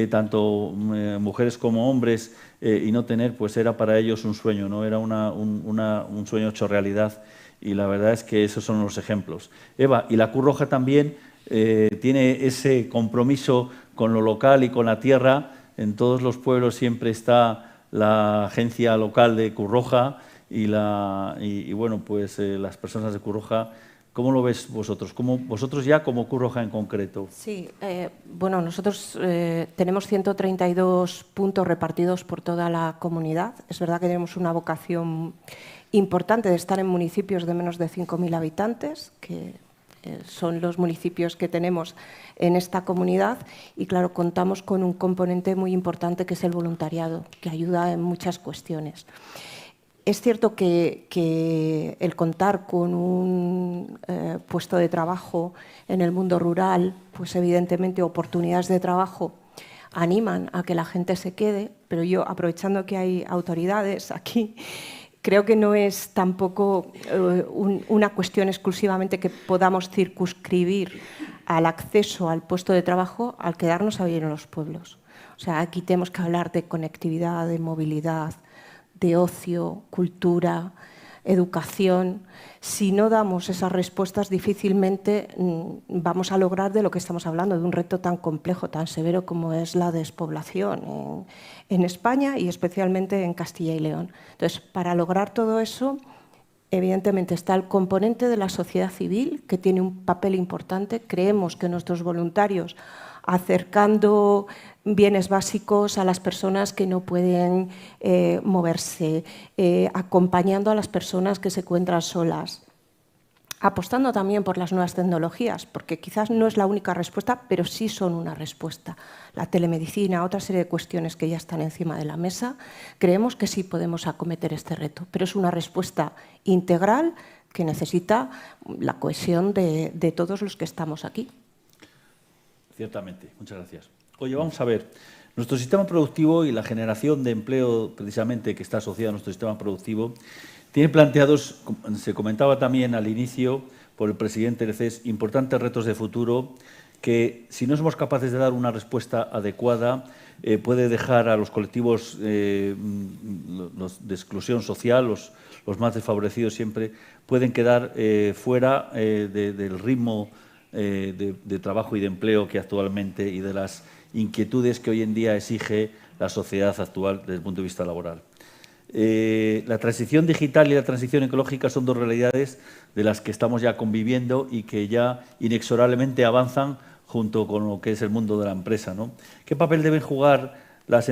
tanto mujeres como hombres, y no tener, pues era para ellos un sueño, ¿no? Era un sueño hecho realidad. Y la verdad es que esos son los ejemplos. Eva, y la Cruz Roja también tiene ese compromiso con lo local y con la tierra. En todos los pueblos siempre está la agencia local de Cruz Roja y bueno, pues las personas de Cruz Roja ¿Cómo lo ves vosotros? Vosotros ya como Cruz Roja en concreto. Sí, bueno, nosotros tenemos 132 puntos repartidos por toda la comunidad. Es verdad que tenemos una vocación importante de estar en municipios de menos de 5.000 habitantes, que son los municipios que tenemos en esta comunidad, y claro, contamos con un componente muy importante que es el voluntariado, que ayuda en muchas cuestiones. Es cierto que el contar con un puesto de trabajo en el mundo rural, pues evidentemente oportunidades de trabajo animan a que la gente se quede, pero yo, aprovechando que hay autoridades aquí, creo que no es tampoco una cuestión exclusivamente que podamos circunscribir al acceso al puesto de trabajo al quedarnos a vivir en los pueblos. O sea, aquí tenemos que hablar de conectividad, de movilidad, de ocio, cultura, educación. Si no damos esas respuestas, difícilmente vamos a lograr de lo que estamos hablando, de un reto tan complejo, tan severo como es la despoblación en España y especialmente en Castilla y León. Entonces, para lograr todo eso, evidentemente está el componente de la sociedad civil, que tiene un papel importante. Creemos que nuestros voluntarios, acercando bienes básicos a las personas que no pueden moverse, acompañando a las personas que se encuentran solas, apostando también por las nuevas tecnologías, porque quizás no es la única respuesta, pero sí son una respuesta. La telemedicina, otra serie de cuestiones que ya están encima de la mesa, creemos que sí podemos acometer este reto, pero es una respuesta integral que necesita la cohesión de todos los que estamos aquí. Ciertamente, muchas gracias. Oye, vamos a ver, nuestro sistema productivo y la generación de empleo precisamente que está asociada a nuestro sistema productivo tiene planteados, se comentaba también al inicio por el presidente del CES, importantes retos de futuro que, si no somos capaces de dar una respuesta adecuada, puede dejar a los colectivos de exclusión social, los más desfavorecidos siempre, pueden quedar fuera del ritmo de trabajo y de empleo que actualmente y de las inquietudes que hoy en día exige la sociedad actual desde el punto de vista laboral. La transición digital y la transición ecológica son dos realidades de las que estamos ya conviviendo y que ya inexorablemente avanzan junto con lo que es el mundo de la empresa, ¿no? ¿Qué papel deben jugar las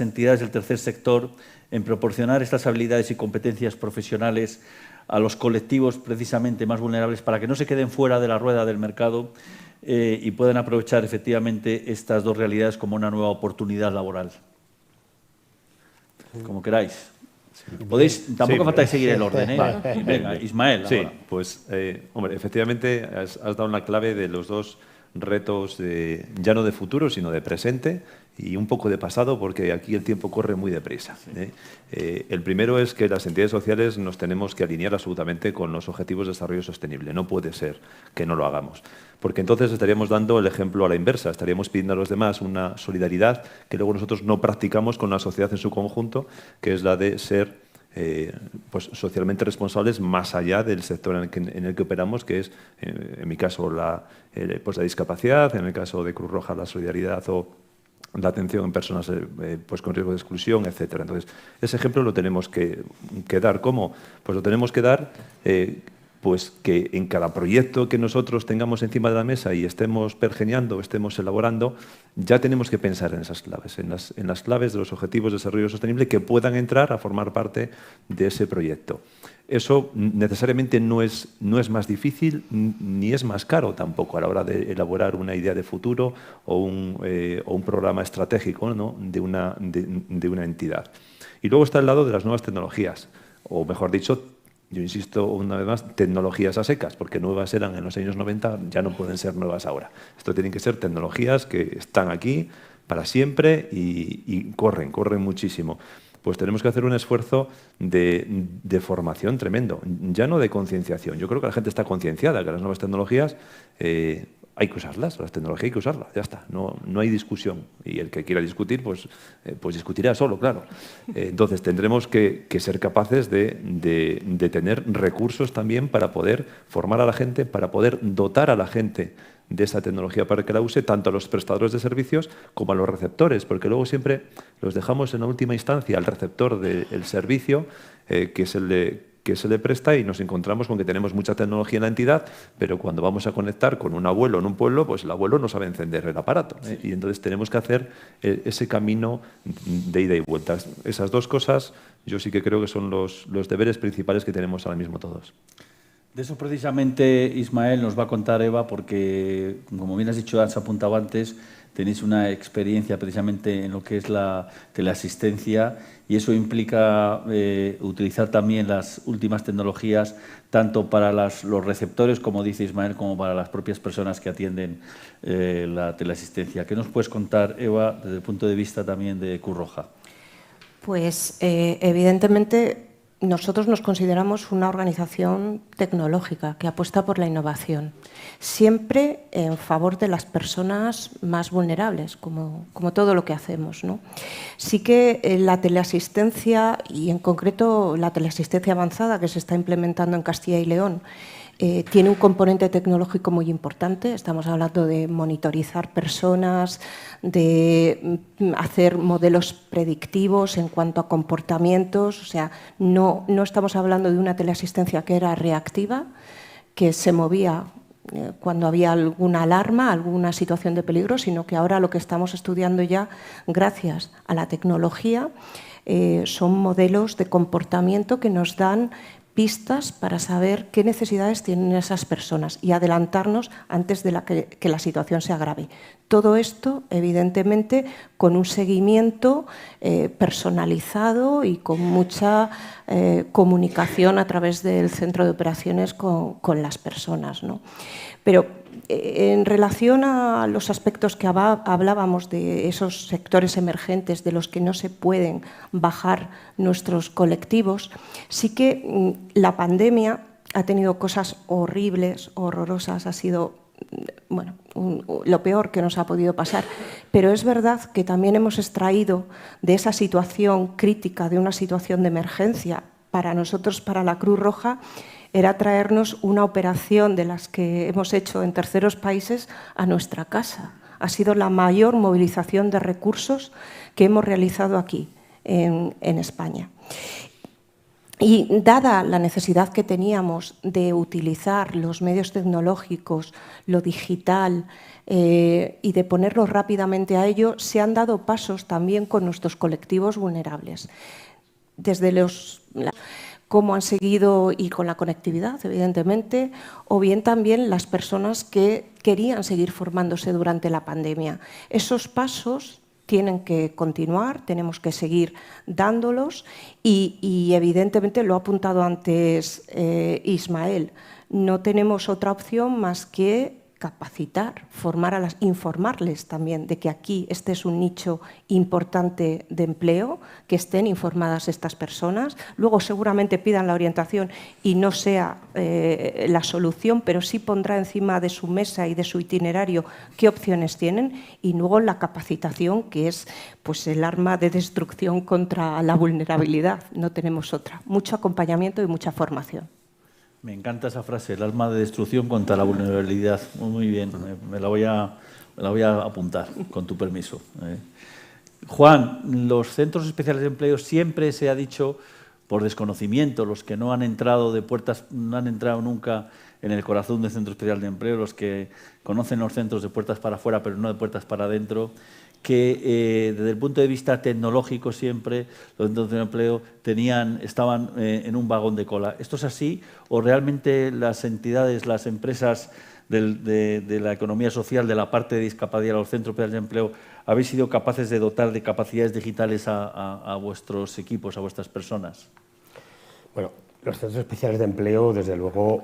entidades del tercer sector en proporcionar estas habilidades y competencias profesionales a los colectivos precisamente más vulnerables para que no se queden fuera de la rueda del mercado y puedan aprovechar efectivamente estas dos realidades como una nueva oportunidad laboral? Como queráis. Podéis, tampoco falta seguir el orden, ¿eh? Vale. Venga, Ismael. Sí, ahora. pues, hombre, efectivamente has dado una clave de los dos retos ya no de futuro, sino de presente y un poco de pasado, porque aquí el tiempo corre muy deprisa. El primero es que las entidades sociales nos tenemos que alinear absolutamente con los objetivos de desarrollo sostenible. No puede ser que no lo hagamos, porque entonces estaríamos dando el ejemplo a la inversa, estaríamos pidiendo a los demás una solidaridad que luego nosotros no practicamos con la sociedad en su conjunto, que es la de ser pues socialmente responsables más allá del sector en el que operamos, que es, en mi caso, pues la discapacidad, en el caso de Cruz Roja, la solidaridad o la atención en personas pues con riesgo de exclusión, etcétera. Entonces, ese ejemplo lo tenemos que dar. ¿Cómo? Pues lo tenemos que dar pues que en cada proyecto que nosotros tengamos encima de la mesa y estemos pergeñando, estemos elaborando, ya tenemos que pensar en esas claves, en las claves de los objetivos de desarrollo sostenible que puedan entrar a formar parte de ese proyecto. Eso necesariamente no es más difícil ni es más caro tampoco a la hora de elaborar una idea de futuro o un programa estratégico, ¿no? de una entidad. Y luego está el lado de las nuevas tecnologías, o mejor dicho, yo insisto una vez más, tecnologías a secas, porque nuevas eran en los años 90, ya no pueden ser nuevas ahora. Esto tienen que ser tecnologías que están aquí para siempre y corren muchísimo. Pues tenemos que hacer un esfuerzo de formación tremendo, ya no de concienciación. Yo creo que la gente está concienciada que las nuevas tecnologías hay que usarlas, las tecnologías hay que usarlas, ya está, no hay discusión. Y el que quiera discutir, pues discutirá solo, claro. Entonces tendremos que ser capaces de tener recursos también para poder formar a la gente, para poder dotar a la gente de esa tecnología para que la use, tanto a los prestadores de servicios como a los receptores, porque luego siempre los dejamos en la última instancia al receptor del servicio, que es el que se le presta y nos encontramos con que tenemos mucha tecnología en la entidad, pero cuando vamos a conectar con un abuelo en un pueblo, pues el abuelo no sabe encender el aparato. Y entonces tenemos que hacer ese camino de ida y vuelta. Esas dos cosas yo sí que creo que son los deberes principales que tenemos ahora mismo todos. De eso precisamente, Ismael, nos va a contar Eva, porque, como bien has dicho, has apuntado antes, tenéis una experiencia precisamente en lo que es la teleasistencia y eso implica utilizar también las últimas tecnologías tanto para los receptores, como dice Ismael, como para las propias personas que atienden la teleasistencia. ¿Qué nos puedes contar, Eva, desde el punto de vista también de Cruz Roja? Pues evidentemente nosotros nos consideramos una organización tecnológica que apuesta por la innovación, siempre en favor de las personas más vulnerables, como todo lo que hacemos, ¿no? Sí que la teleasistencia, y en concreto la teleasistencia avanzada que se está implementando en Castilla y León, tiene un componente tecnológico muy importante. Estamos hablando de monitorizar personas, de hacer modelos predictivos en cuanto a comportamientos. O sea, no estamos hablando de una teleasistencia que era reactiva, que se movía cuando había alguna alarma, alguna situación de peligro, sino que ahora lo que estamos estudiando ya, gracias a la tecnología, son modelos de comportamiento que nos dan pistas para saber qué necesidades tienen esas personas y adelantarnos antes de que la situación se agrave. Todo esto, evidentemente, con un seguimiento personalizado y con mucha comunicación a través del centro de operaciones con las personas, ¿no? Pero en relación a los aspectos que hablábamos de esos sectores emergentes de los que no se pueden bajar nuestros colectivos, sí que la pandemia ha tenido cosas horribles, horrorosas, ha sido bueno, lo peor que nos ha podido pasar, pero es verdad que también hemos extraído de esa situación crítica, de una situación de emergencia, para nosotros, para la Cruz Roja, era traernos una operación de las que hemos hecho en terceros países a nuestra casa. Ha sido la mayor movilización de recursos que hemos realizado aquí, en España. Y dada la necesidad que teníamos de utilizar los medios tecnológicos, lo digital y de ponernos rápidamente a ello, se han dado pasos también con nuestros colectivos vulnerables. Desde cómo han seguido y con la conectividad, evidentemente, o bien también las personas que querían seguir formándose durante la pandemia. Esos pasos tienen que continuar, tenemos que seguir dándolos y evidentemente, lo ha apuntado antes Ismael, no tenemos otra opción más que capacitar, informarles también de que aquí este es un nicho importante de empleo, que estén informadas estas personas. Luego seguramente pidan la orientación y no sea la solución, pero sí pondrá encima de su mesa y de su itinerario qué opciones tienen, y luego la capacitación, que es pues el arma de destrucción contra la vulnerabilidad. No tenemos otra. Mucho acompañamiento y mucha formación. Me encanta esa frase, el arma de destrucción contra la vulnerabilidad. Muy bien, me la voy a apuntar, con tu permiso. Juan, los centros especiales de empleo siempre se ha dicho, por desconocimiento, los que no han entrado no han entrado nunca en el corazón del centro especial de empleo, los que conocen los centros de puertas para afuera, pero no de puertas para adentro, que desde el punto de vista tecnológico siempre los centros de empleo estaban en un vagón de cola. ¿Esto es así o realmente las entidades, las empresas de la economía social, de la parte de discapacidad, los centros especiales de empleo, habéis sido capaces de dotar de capacidades digitales a vuestros equipos, a vuestras personas? Bueno, los centros especiales de empleo, desde luego,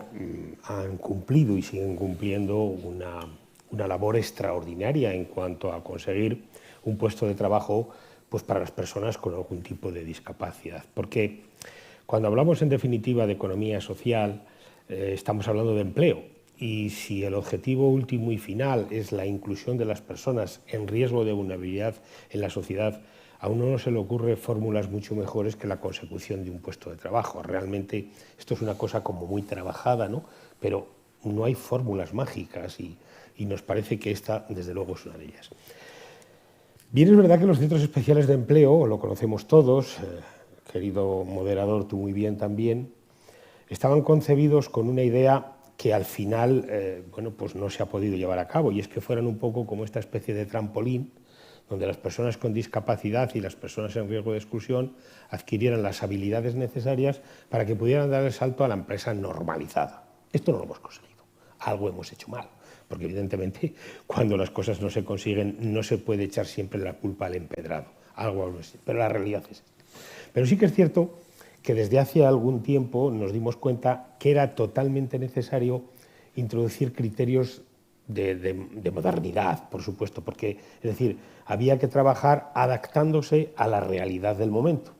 han cumplido y siguen cumpliendo una labor extraordinaria en cuanto a conseguir un puesto de trabajo pues, para las personas con algún tipo de discapacidad. Porque cuando hablamos en definitiva de economía social, estamos hablando de empleo. Y si el objetivo último y final es la inclusión de las personas en riesgo de vulnerabilidad en la sociedad, a uno no se le ocurre fórmulas mucho mejores que la consecución de un puesto de trabajo. Realmente esto es una cosa como muy trabajada, ¿no? Pero no hay fórmulas mágicas y nos parece que esta, desde luego, es una de ellas. Bien, es verdad que los centros especiales de empleo, lo conocemos todos, querido moderador, tú muy bien también, estaban concebidos con una idea que al final bueno, pues no se ha podido llevar a cabo, y es que fueran un poco como esta especie de trampolín donde las personas con discapacidad y las personas en riesgo de exclusión adquirieran las habilidades necesarias para que pudieran dar el salto a la empresa normalizada. Esto no lo hemos conseguido, algo hemos hecho mal, porque evidentemente cuando las cosas no se consiguen no se puede echar siempre la culpa al empedrado, algo así, pero la realidad es esta. Pero sí que es cierto que desde hace algún tiempo nos dimos cuenta que era totalmente necesario introducir criterios de modernidad, por supuesto, porque, es decir, había que trabajar adaptándose a la realidad del momento.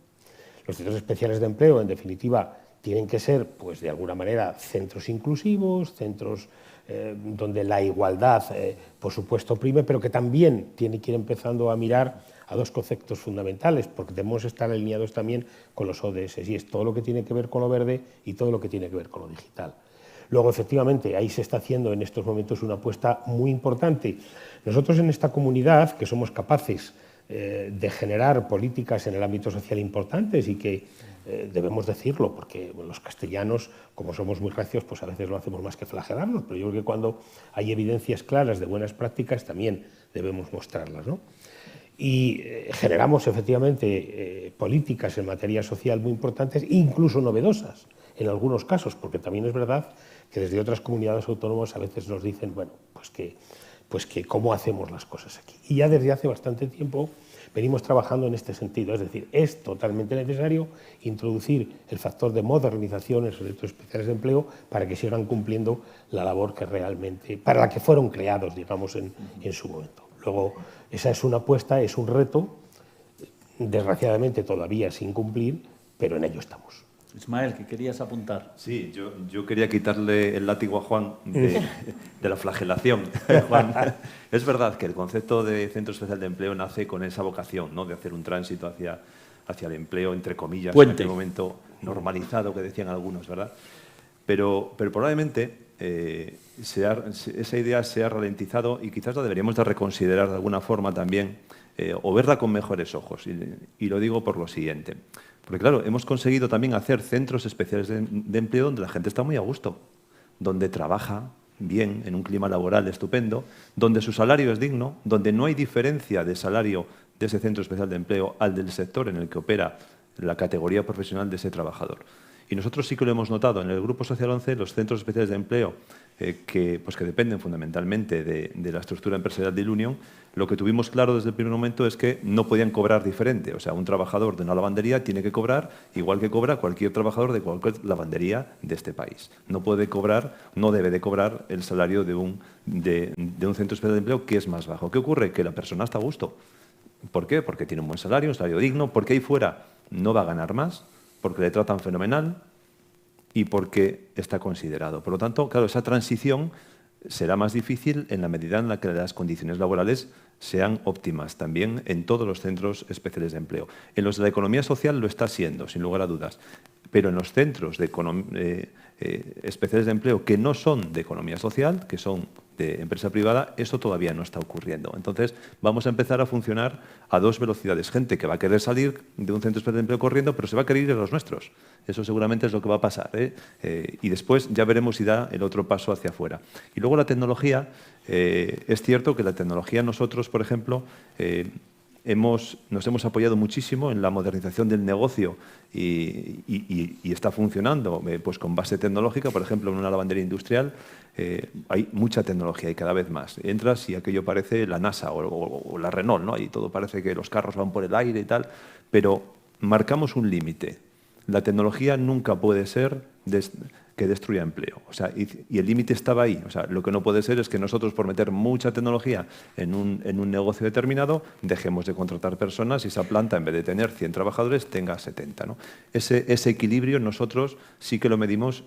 Los centros especiales de empleo, en definitiva, tienen que ser, pues, de alguna manera, centros inclusivos, centros donde la igualdad, por supuesto, prime, pero que también tiene que ir empezando a mirar a dos conceptos fundamentales, porque debemos estar alineados también con los ODS, y es todo lo que tiene que ver con lo verde y todo lo que tiene que ver con lo digital. Luego, efectivamente, ahí se está haciendo en estos momentos una apuesta muy importante. Nosotros en esta comunidad, que somos capaces de generar políticas en el ámbito social importantes y que debemos decirlo, porque bueno, los castellanos, como somos muy recios, pues a veces no hacemos más que flagelarnos, pero yo creo que cuando hay evidencias claras de buenas prácticas también debemos mostrarlas, ¿no? Y generamos efectivamente políticas en materia social muy importantes, incluso novedosas en algunos casos, porque también es verdad que desde otras comunidades autónomas a veces nos dicen, bueno, pues que cómo hacemos las cosas aquí. Y ya desde hace bastante tiempo venimos trabajando en este sentido, es decir, es totalmente necesario introducir el factor de modernización en los centros especiales de empleo para que sigan cumpliendo la labor que realmente, para la que fueron creados, digamos, en su momento. Luego, esa es una apuesta, es un reto, desgraciadamente todavía sin cumplir, pero en ello estamos. Ismael, ¿qué querías apuntar? Sí, yo quería quitarle el látigo a Juan de la flagelación. Juan, es verdad que el concepto de centro especial de empleo nace con esa vocación, ¿no?, de hacer un tránsito hacia el empleo, entre comillas, en aquel momento normalizado que decían algunos, ¿verdad? Pero probablemente esa idea se ha ralentizado y quizás la deberíamos de reconsiderar de alguna forma también o verla con mejores ojos. Y lo digo por lo siguiente. Porque, claro, hemos conseguido también hacer centros especiales de empleo donde la gente está muy a gusto, donde trabaja bien, en un clima laboral estupendo, donde su salario es digno, donde no hay diferencia de salario de ese centro especial de empleo al del sector en el que opera la categoría profesional de ese trabajador. Y nosotros sí que lo hemos notado en el Grupo Social 11, los centros especiales de empleo que dependen fundamentalmente de la estructura empresarial de Ilunion, lo que tuvimos claro desde el primer momento es que no podían cobrar diferente. O sea, un trabajador de una lavandería tiene que cobrar igual que cobra cualquier trabajador de cualquier lavandería de este país. No puede cobrar, no debe de cobrar el salario de un centro especial de empleo que es más bajo. ¿Qué ocurre? Que la persona está a gusto. ¿Por qué? Porque tiene un buen salario, un salario digno, porque ahí fuera no va a ganar más, porque le tratan fenomenal y porque está considerado. Por lo tanto, claro, esa transición será más difícil en la medida en la que las condiciones laborales sean óptimas también en todos los centros especiales de empleo. En los de la economía social lo está siendo, sin lugar a dudas, pero en los centros especiales de empleo que no son de economía social, que son de empresa privada, eso todavía no está ocurriendo. Entonces, vamos a empezar a funcionar a dos velocidades. Gente que va a querer salir de un centro especial de empleo corriendo, pero se va a querer ir a los nuestros. Eso seguramente es lo que va a pasar, ¿eh? Y después ya veremos si da el otro paso hacia afuera. Y luego la tecnología, es cierto que la tecnología nosotros, por ejemplo, nos hemos apoyado muchísimo en la modernización del negocio y está funcionando pues con base tecnológica. Por ejemplo, en una lavandería industrial hay mucha tecnología y cada vez más. Entras y aquello parece la NASA o la Renault, ¿no? Y todo parece que los carros van por el aire y tal, pero marcamos un límite. La tecnología nunca puede ser que destruya empleo. O sea, y el límite estaba ahí. O sea, lo que no puede ser es que nosotros, por meter mucha tecnología en un negocio determinado, dejemos de contratar personas y esa planta, en vez de tener 100 trabajadores, tenga 70. ¿no? Ese equilibrio nosotros sí que lo medimos,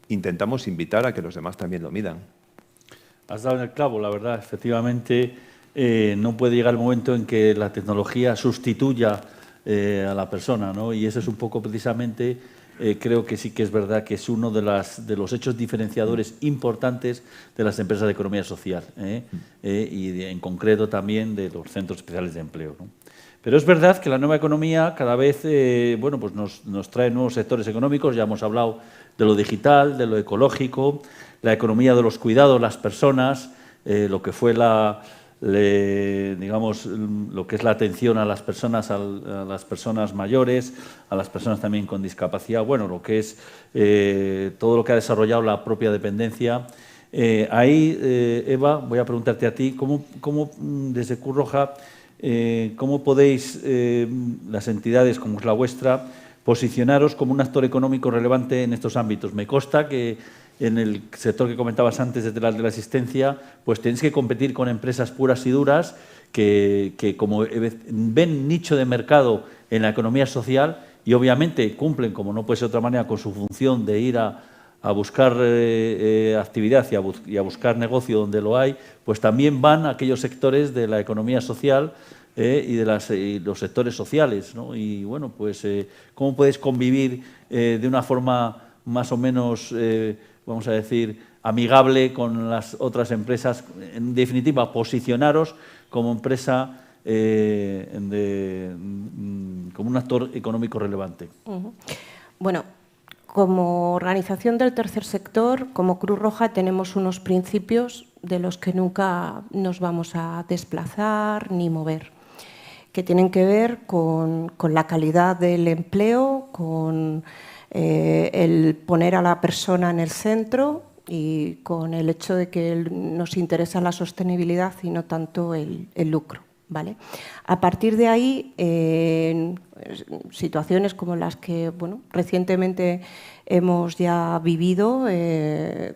intentamos invitar a que los demás también lo midan. Has dado en el clavo, la verdad. Efectivamente, no puede llegar el momento en que la tecnología sustituya a la persona, ¿no? Y ese es un poco precisamente... creo que sí que es verdad que es uno de los hechos diferenciadores importantes de las empresas de economía social y en concreto también de los centros especiales de empleo, ¿no? Pero es verdad que la nueva economía cada vez bueno, pues nos trae nuevos sectores económicos. Ya hemos hablado de lo digital, de lo ecológico, la economía de los cuidados, las personas, lo que fue digamos, lo que es la atención a las personas mayores, a las personas también con discapacidad, bueno, lo que es todo lo que ha desarrollado la propia dependencia. Ahí, Eva, voy a preguntarte a ti, ¿cómo desde Cruz Roja, cómo podéis, las entidades como es la vuestra, posicionaros como un actor económico relevante en estos ámbitos? Me consta que en el sector que comentabas antes, de la asistencia, pues tenéis que competir con empresas puras y duras que como ven nicho de mercado en la economía social y obviamente cumplen, como no puede ser de otra manera, con su función de ir a buscar actividad y a buscar negocio donde lo hay, pues también van a aquellos sectores de la economía social y de los sectores sociales, ¿no? Y bueno, pues ¿cómo podéis convivir de una forma más o menos, vamos a decir, amigable con las otras empresas? En definitiva, posicionaros como empresa, como un actor económico relevante. Bueno, como organización del tercer sector, como Cruz Roja, tenemos unos principios de los que nunca nos vamos a desplazar ni mover, que tienen que ver con la calidad del empleo, con el poner a la persona en el centro y con el hecho de que nos interesa la sostenibilidad y no tanto el lucro, ¿vale? A partir de ahí, en situaciones como las que recientemente hemos ya vivido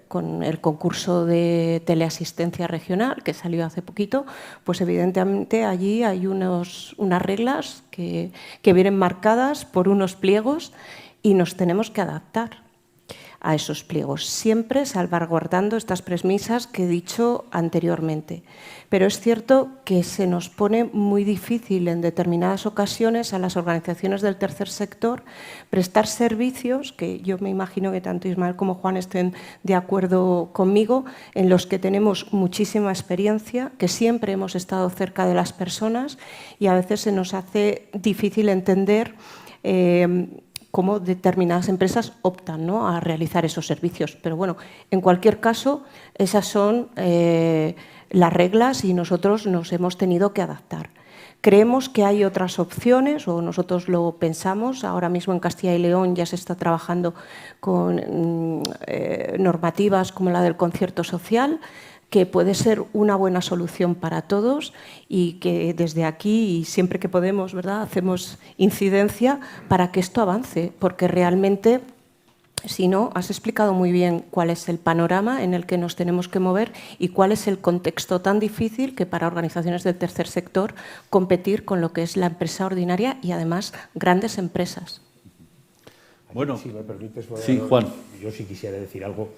con el concurso de teleasistencia regional que salió hace poquito, pues evidentemente allí hay unas reglas que vienen marcadas por unos pliegos y nos tenemos que adaptar a esos pliegos, siempre salvaguardando estas premisas que he dicho anteriormente. Pero es cierto que se nos pone muy difícil en determinadas ocasiones a las organizaciones del tercer sector prestar servicios, que yo me imagino que tanto Ismael como Juan estén de acuerdo conmigo, en los que tenemos muchísima experiencia, que siempre hemos estado cerca de las personas y a veces se nos hace difícil entender cómo determinadas empresas optan, ¿no?, a realizar esos servicios. Pero bueno, en cualquier caso, esas son las reglas y nosotros nos hemos tenido que adaptar. Creemos que hay otras opciones, o nosotros lo pensamos. Ahora mismo en Castilla y León ya se está trabajando con normativas como la del concierto social, que puede ser una buena solución para todos y que desde aquí y siempre que podemos, ¿verdad?, hacemos incidencia para que esto avance, porque realmente, si no, has explicado muy bien cuál es el panorama en el que nos tenemos que mover y cuál es el contexto tan difícil que para organizaciones del tercer sector competir con lo que es la empresa ordinaria y además grandes empresas. Bueno, si me permites, sí, Juan. Yo sí quisiera decir algo.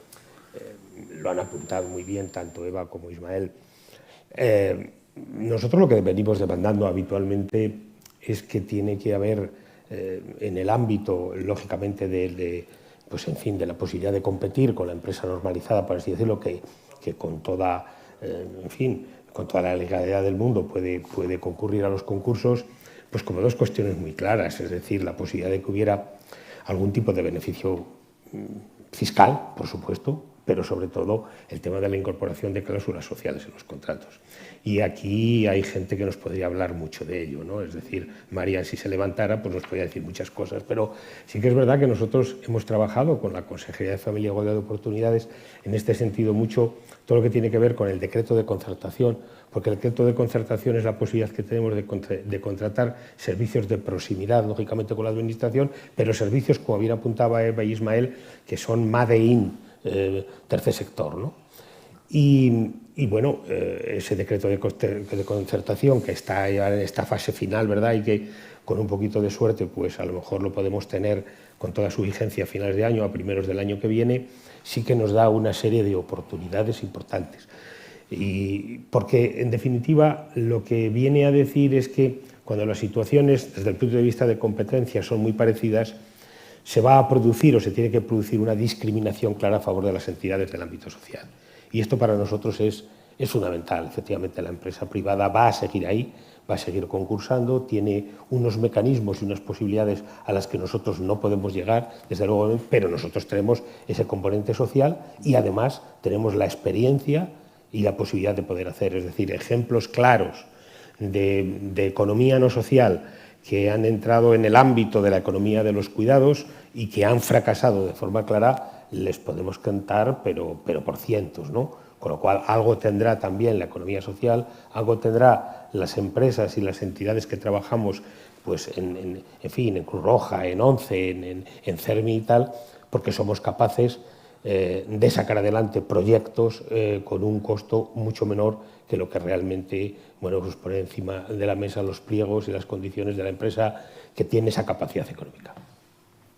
Lo han apuntado muy bien tanto Eva como Ismael. Nosotros lo que venimos demandando habitualmente es que tiene que haber en el ámbito, lógicamente, pues en fin, de la posibilidad de competir con la empresa normalizada, por así decirlo, que con toda, en fin, con toda la legalidad del mundo puede concurrir a los concursos, pues como dos cuestiones muy claras, es decir, la posibilidad de que hubiera algún tipo de beneficio fiscal, por supuesto, pero sobre todo el tema de la incorporación de cláusulas sociales en los contratos. Y aquí hay gente que nos podría hablar mucho de ello, ¿no? Es decir, María, si se levantara, pues nos podría decir muchas cosas, pero sí que es verdad que nosotros hemos trabajado con la Consejería de Familia y Igualdad de Oportunidades en este sentido mucho todo lo que tiene que ver con el decreto de concertación, porque el decreto de concertación es la posibilidad que tenemos de contratar servicios de proximidad, lógicamente con la Administración, pero servicios, como bien apuntaba Eva y Ismael, que son made in tercer sector, ¿no? Y bueno, ese decreto de concertación que está ya en esta fase final, ¿verdad?, y que con un poquito de suerte pues a lo mejor lo podemos tener con toda su vigencia a finales de año, a primeros del año que viene, sí que nos da una serie de oportunidades importantes. Y porque, en definitiva, lo que viene a decir es que cuando las situaciones, desde el punto de vista de competencia, son muy parecidas, se va a producir o se tiene que producir una discriminación clara a favor de las entidades del ámbito social. Y esto para nosotros es es fundamental. Efectivamente, la empresa privada va a seguir ahí, va a seguir concursando, tiene unos mecanismos y unas posibilidades a las que nosotros no podemos llegar, desde luego, pero nosotros tenemos ese componente social y además tenemos la experiencia y la posibilidad de poder hacer, es decir, ejemplos claros de economía no social que han entrado en el ámbito de la economía de los cuidados y que han fracasado de forma clara, les podemos contar, pero por cientos, ¿no? Con lo cual, algo tendrá también la economía social, algo tendrá las empresas y las entidades que trabajamos, pues en fin, en Cruz Roja, en ONCE, en CERMI y tal, porque somos capaces de sacar adelante proyectos con un costo mucho menor que lo que realmente, bueno, pues pone encima de la mesa los pliegos y las condiciones de la empresa que tiene esa capacidad económica.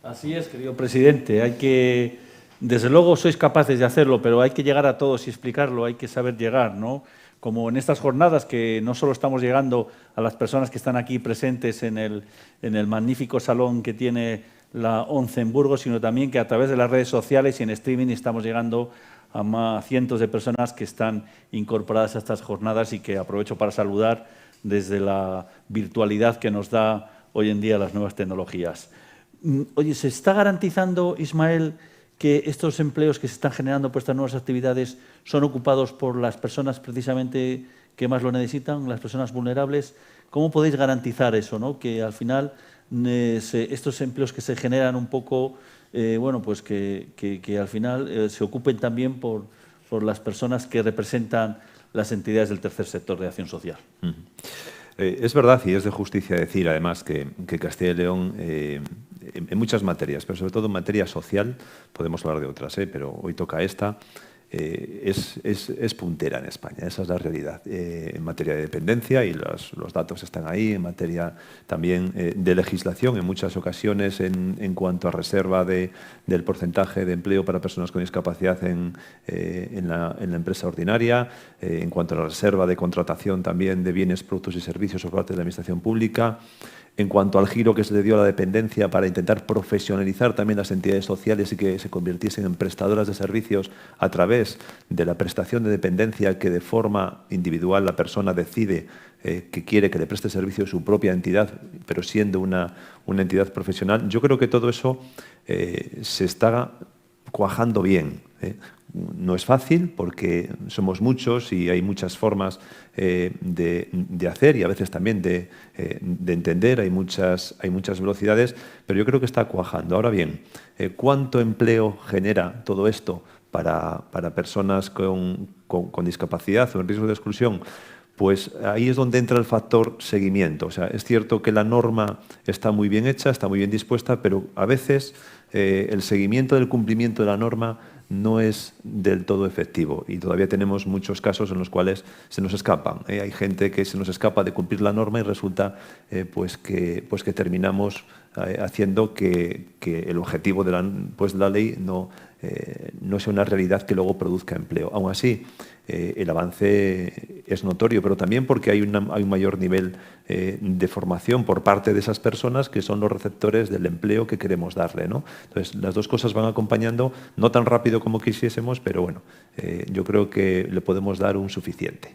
Así es, querido presidente. Hay que, desde luego sois capaces de hacerlo, pero hay que llegar a todos y explicarlo, hay que saber llegar, ¿no? Como en estas jornadas que no solo estamos llegando a las personas que están aquí presentes en el magnífico salón que tiene la ONCE en Burgos, sino también que a través de las redes sociales y en streaming estamos llegando a cientos de personas que están incorporadas a estas jornadas y que aprovecho para saludar desde la virtualidad que nos da hoy en día las nuevas tecnologías. Oye, ¿se está garantizando, Ismael, que estos empleos que se están generando por estas nuevas actividades son ocupados por las personas precisamente que más lo necesitan, las personas vulnerables? ¿Cómo podéis garantizar eso, ¿no? Que al final estos empleos que se generan un poco, bueno, pues que al final se ocupen también por las personas que representan las entidades del tercer sector de acción social? Es verdad y es de justicia decir, además, que Castilla y León, en muchas materias, pero sobre todo en materia social, podemos hablar de otras, pero hoy toca esta, es puntera en España, esa es la realidad. En materia de dependencia, y los datos están ahí, en materia también de legislación, en muchas ocasiones en cuanto a reserva del porcentaje de empleo para personas con discapacidad en la empresa ordinaria, en cuanto a la reserva de contratación también de bienes, productos y servicios por parte de la Administración Pública, en cuanto al giro que se le dio a la dependencia para intentar profesionalizar también las entidades sociales y que se convirtiesen en prestadoras de servicios a través de la prestación de dependencia que de forma individual la persona decide que quiere que le preste servicio su propia entidad, pero siendo una entidad profesional. Yo creo que todo eso se está cuajando bien. No es fácil porque somos muchos y hay muchas formas de hacer y a veces también de entender, hay muchas velocidades, pero yo creo que está cuajando. Ahora bien, ¿cuánto empleo genera todo esto para personas con discapacidad o en riesgo de exclusión? Pues ahí es donde entra el factor seguimiento. O sea, es cierto que la norma está muy bien hecha, está muy bien dispuesta, pero a veces el seguimiento del cumplimiento de la norma no es del todo efectivo y todavía tenemos muchos casos en los cuales se nos escapan. Hay gente que se nos escapa de cumplir la norma y resulta pues que terminamos haciendo que el objetivo de la ley no sea una realidad que luego produzca empleo. Aún así, el avance es notorio, pero también porque hay un mayor nivel de formación por parte de esas personas que son los receptores del empleo que queremos darle, ¿no? Entonces, las dos cosas van acompañando, no tan rápido como quisiésemos, pero bueno, yo creo que le podemos dar un suficiente.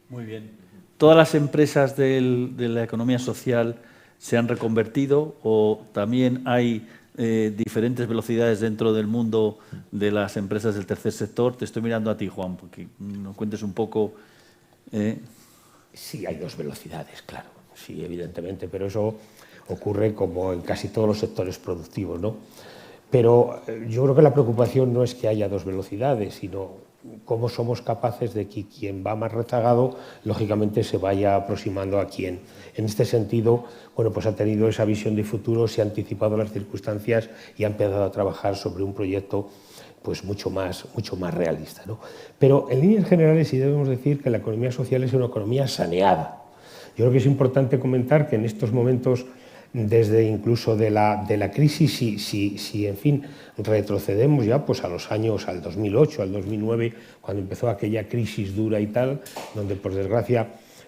Muy bien. ¿Todas las empresas de la economía social se han reconvertido o también hay diferentes velocidades dentro del mundo de las empresas del tercer sector? Te estoy mirando a ti, Juan, porque nos cuentes un poco. Sí, hay dos velocidades, claro, sí, evidentemente, pero eso ocurre como en casi todos los sectores productivos, ¿no? Pero yo creo que la preocupación no es que haya dos velocidades, sino cómo somos capaces de que quien va más rezagado, lógicamente, se vaya aproximando a quien. En este sentido, bueno, pues ha tenido esa visión de futuro, se ha anticipado las circunstancias y ha empezado a trabajar sobre un proyecto pues mucho más realista, ¿no? Pero en líneas generales sí debemos decir que la economía social es una economía saneada. Yo creo que es importante comentar que en estos momentos, desde incluso de la crisis, si en fin retrocedemos ya pues a los años, al 2008, al 2009, cuando empezó aquella crisis dura y tal, donde por desgracia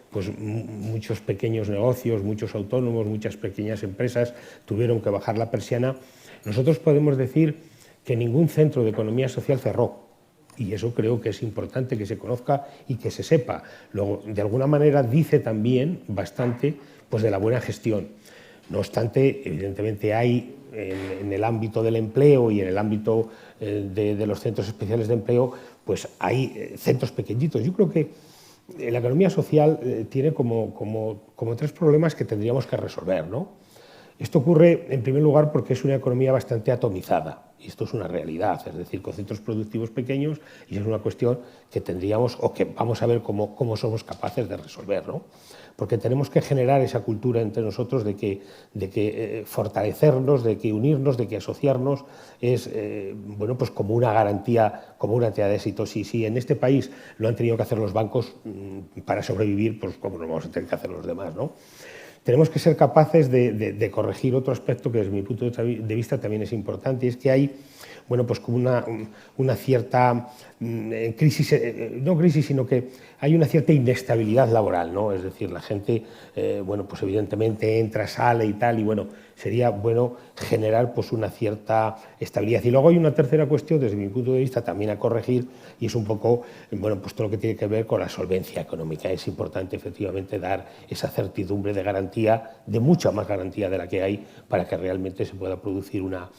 pues muchos pequeños negocios, muchos autónomos, muchas pequeñas empresas tuvieron que bajar la persiana, nosotros podemos decir que ningún centro de economía social cerró. Y eso creo que es importante que se conozca y que se sepa. Luego, de alguna manera, dice también bastante pues, de la buena gestión. No obstante, evidentemente hay en el ámbito del empleo y en el ámbito de los centros especiales de empleo, pues hay centros pequeñitos. Yo creo que la economía social tiene como 3 problemas que tendríamos que resolver, ¿no? Esto ocurre, en primer lugar, porque es una economía bastante atomizada, y esto es una realidad, es decir, con centros productivos pequeños, y es una cuestión que tendríamos, o que vamos a ver cómo somos capaces de resolver, ¿no? Porque tenemos que generar esa cultura entre nosotros de que fortalecernos, de que unirnos, de que asociarnos es bueno, pues como una garantía de éxito. Si en este país lo han tenido que hacer los bancos para sobrevivir, pues cómo no vamos a tener que hacer los demás, ¿no? Tenemos que ser capaces de corregir otro aspecto que desde mi punto de vista también es importante, y es que hay, bueno, pues como una cierta crisis, no crisis, sino que hay una cierta inestabilidad laboral, ¿no? Es decir, la gente, bueno, pues evidentemente entra, sale y tal, y bueno, sería bueno generar pues una cierta estabilidad. Y luego hay una tercera cuestión, desde mi punto de vista, también a corregir, y es un poco, bueno, pues todo lo que tiene que ver con la solvencia económica. Es importante efectivamente dar esa certidumbre de garantía, de mucha más garantía de la que hay, para que realmente se pueda producir una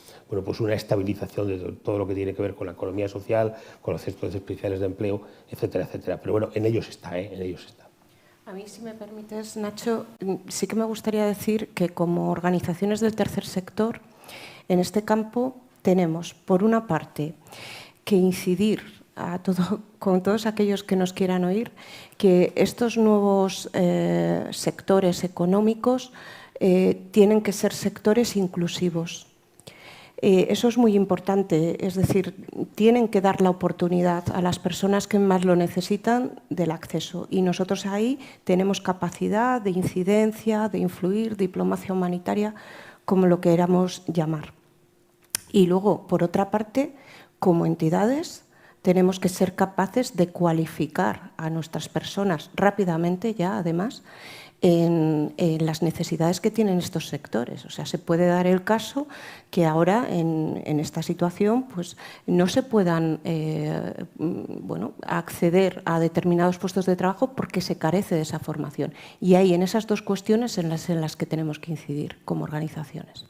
estabilización de todo lo que tiene que ver con la economía social, con los centros especiales de empleo, etcétera, etcétera. Pero bueno, en ellos está, en ellos está. A mí, si me permites, Nacho, sí que me gustaría decir que como organizaciones del tercer sector, en este campo tenemos, por una parte, que incidir con todos aquellos que nos quieran oír, que estos nuevos sectores económicos tienen que ser sectores inclusivos. Eso es muy importante, es decir, tienen que dar la oportunidad a las personas que más lo necesitan del acceso, y nosotros ahí tenemos capacidad de incidencia, de influir, diplomacia humanitaria, como lo queramos llamar. Y luego, por otra parte, como entidades, tenemos que ser capaces de cualificar a nuestras personas rápidamente ya, además, en las necesidades que tienen estos sectores. O sea, se puede dar el caso que ahora en esta situación pues, no se puedan acceder a determinados puestos de trabajo porque se carece de esa formación. Y hay en esas 2 cuestiones en las que tenemos que incidir como organizaciones.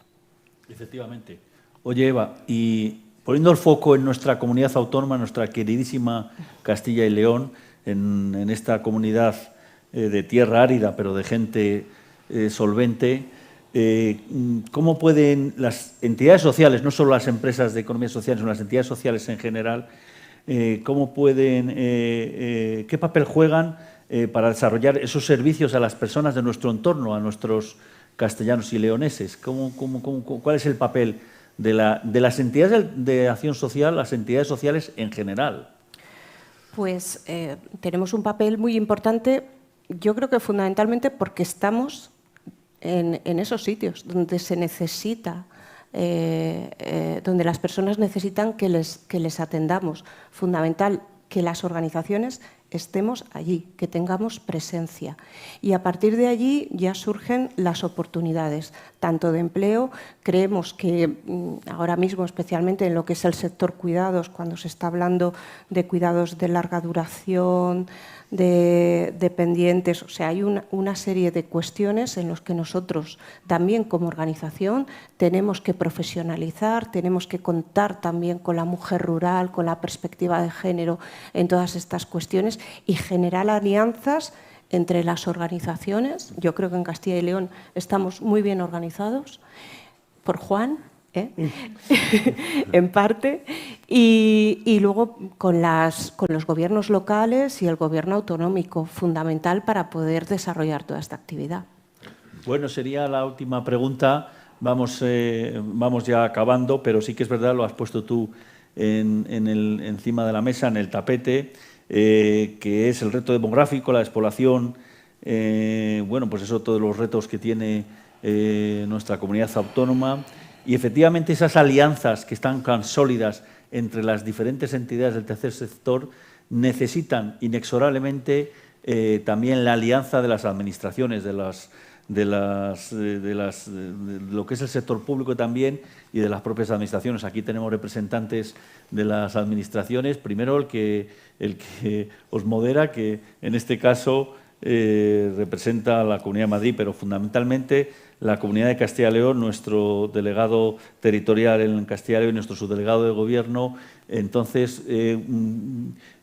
Efectivamente. Oye, Eva, y poniendo el foco en nuestra comunidad autónoma, nuestra queridísima Castilla y León, en esta comunidad de tierra árida, pero de gente solvente, ¿cómo pueden las entidades sociales, no solo las empresas de economía social, sino las entidades sociales en general, cómo pueden, qué papel juegan para desarrollar esos servicios a las personas de nuestro entorno, a nuestros castellanos y leoneses? ¿Cuál es el papel de las entidades de acción social, las entidades sociales en general? Pues tenemos un papel muy importante. Yo creo que fundamentalmente porque estamos en esos sitios donde se necesita, donde las personas necesitan que les atendamos. Fundamental que las organizaciones estemos allí, que tengamos presencia. Y a partir de allí ya surgen las oportunidades, tanto de empleo. Creemos que ahora mismo, especialmente en lo que es el sector cuidados, cuando se está hablando de cuidados de larga duración, de dependientes, o sea, hay una serie de cuestiones en las que nosotros también como organización tenemos que profesionalizar, tenemos que contar también con la mujer rural, con la perspectiva de género en todas estas cuestiones y generar alianzas entre las organizaciones. Yo creo que en Castilla y León estamos muy bien organizados por Juan, en parte, y luego con los gobiernos locales y el gobierno autonómico, fundamental para poder desarrollar toda esta actividad. Bueno, sería la última pregunta. Vamos ya acabando, pero sí que es verdad, lo has puesto tú encima de la mesa, en el tapete, que es el reto demográfico, la despoblación, bueno, pues eso, todos los retos que tiene nuestra comunidad autónoma. Y efectivamente esas alianzas que están tan sólidas entre las diferentes entidades del tercer sector necesitan inexorablemente también la alianza de las administraciones, de de lo que es el sector público también y de las propias administraciones. Aquí tenemos representantes de las administraciones. Primero el que os modera, que en este caso representa a la Comunidad de Madrid, pero fundamentalmente la Comunidad de Castilla y León, nuestro delegado territorial en Castilla y León y nuestro subdelegado de Gobierno. Entonces,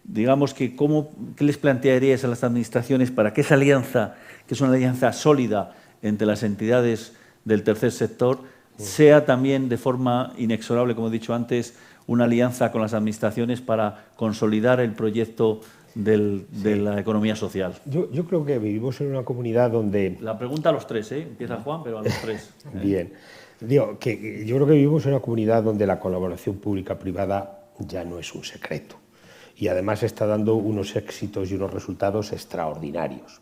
digamos que ¿qué les plantearíais a las administraciones para que esa alianza, que es una alianza sólida entre las entidades del tercer sector, sea también de forma inexorable, como he dicho antes, una alianza con las administraciones para consolidar el proyecto de la economía social? Yo creo que vivimos en una comunidad donde... La pregunta a los tres, empieza Juan, pero a los tres. Bien. Digo, que yo creo que vivimos en una comunidad donde la colaboración pública-privada ya no es un secreto y además está dando unos éxitos y unos resultados extraordinarios.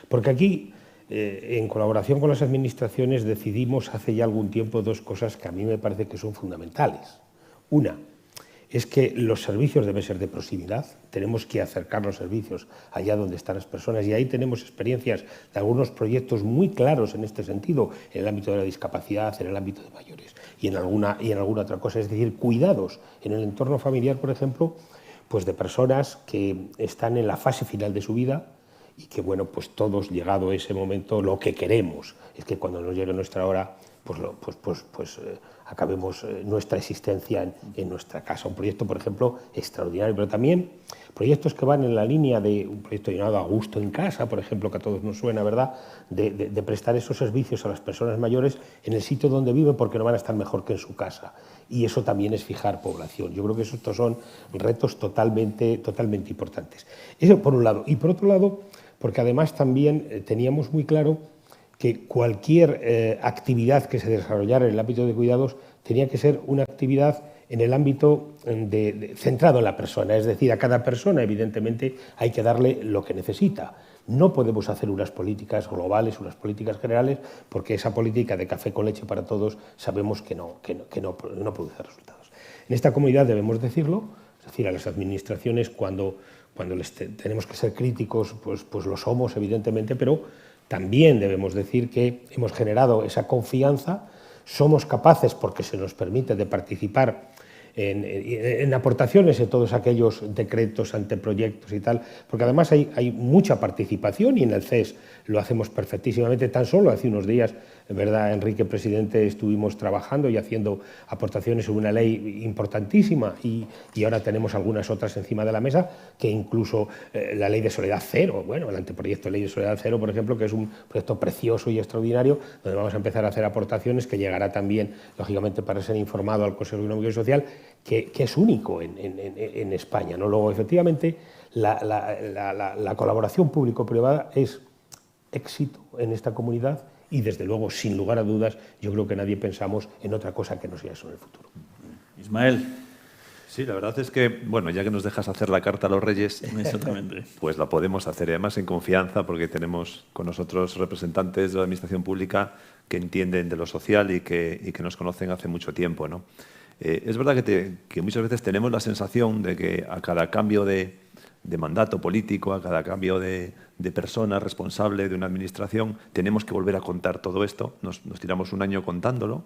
Porque aquí, en colaboración con las administraciones, decidimos hace ya algún tiempo dos cosas que a mí me parece que son fundamentales. Una es que los servicios deben ser de proximidad, tenemos que acercar los servicios allá donde están las personas y ahí tenemos experiencias de algunos proyectos muy claros en este sentido, en el ámbito de la discapacidad, en el ámbito de mayores y en alguna otra cosa, es decir, cuidados en el entorno familiar, por ejemplo, pues de personas que están en la fase final de su vida y que, bueno, pues todos, llegado ese momento, lo que queremos es que cuando nos llegue nuestra hora, acabemos nuestra existencia en nuestra casa. Un proyecto, por ejemplo, extraordinario, pero también proyectos que van en la línea de un proyecto llamado A Gusto en Casa, por ejemplo, que a todos nos suena, ¿verdad?, de prestar esos servicios a las personas mayores en el sitio donde viven porque no van a estar mejor que en su casa. Y eso también es fijar población. Yo creo que estos son retos totalmente importantes. Eso por un lado. Y por otro lado, porque además también teníamos muy claro que cualquier actividad que se desarrollara en el ámbito de cuidados tenía que ser una actividad en el ámbito centrado en la persona, es decir, a cada persona evidentemente hay que darle lo que necesita. No podemos hacer unas políticas globales, unas políticas generales, porque esa política de café con leche para todos sabemos que no produce resultados. En esta comunidad debemos decirlo, es decir, a las administraciones cuando les tenemos que ser críticos, pues lo somos evidentemente, pero también debemos decir que hemos generado esa confianza, somos capaces, porque se nos permite, de participar en aportaciones en todos aquellos decretos, anteproyectos y tal, porque además hay mucha participación y en el CES lo hacemos perfectísimamente. Tan solo hace unos días, ¿verdad, Enrique, presidente, estuvimos trabajando y haciendo aportaciones sobre una ley importantísima y ahora tenemos algunas otras encima de la mesa, que incluso la ley de Soledad Cero, bueno, el anteproyecto de ley de Soledad Cero, por ejemplo, que es un proyecto precioso y extraordinario, donde vamos a empezar a hacer aportaciones, que llegará también, lógicamente, para ser informado al Consejo Económico y Social, que es único en España, ¿no? Luego, efectivamente, la colaboración público-privada es éxito en esta comunidad y, desde luego, sin lugar a dudas, yo creo que nadie pensamos en otra cosa que no sea eso en el futuro. Ismael. Sí, la verdad es que, bueno, ya que nos dejas hacer la carta a los Reyes, pues la podemos hacer, además en confianza, porque tenemos con nosotros representantes de la Administración Pública que entienden de lo social y que nos conocen hace mucho tiempo, ¿no? Es verdad que muchas veces tenemos la sensación de que a cada cambio de mandato político, a cada cambio de persona responsable de una administración, tenemos que volver a contar todo esto. Nos tiramos un año contándolo,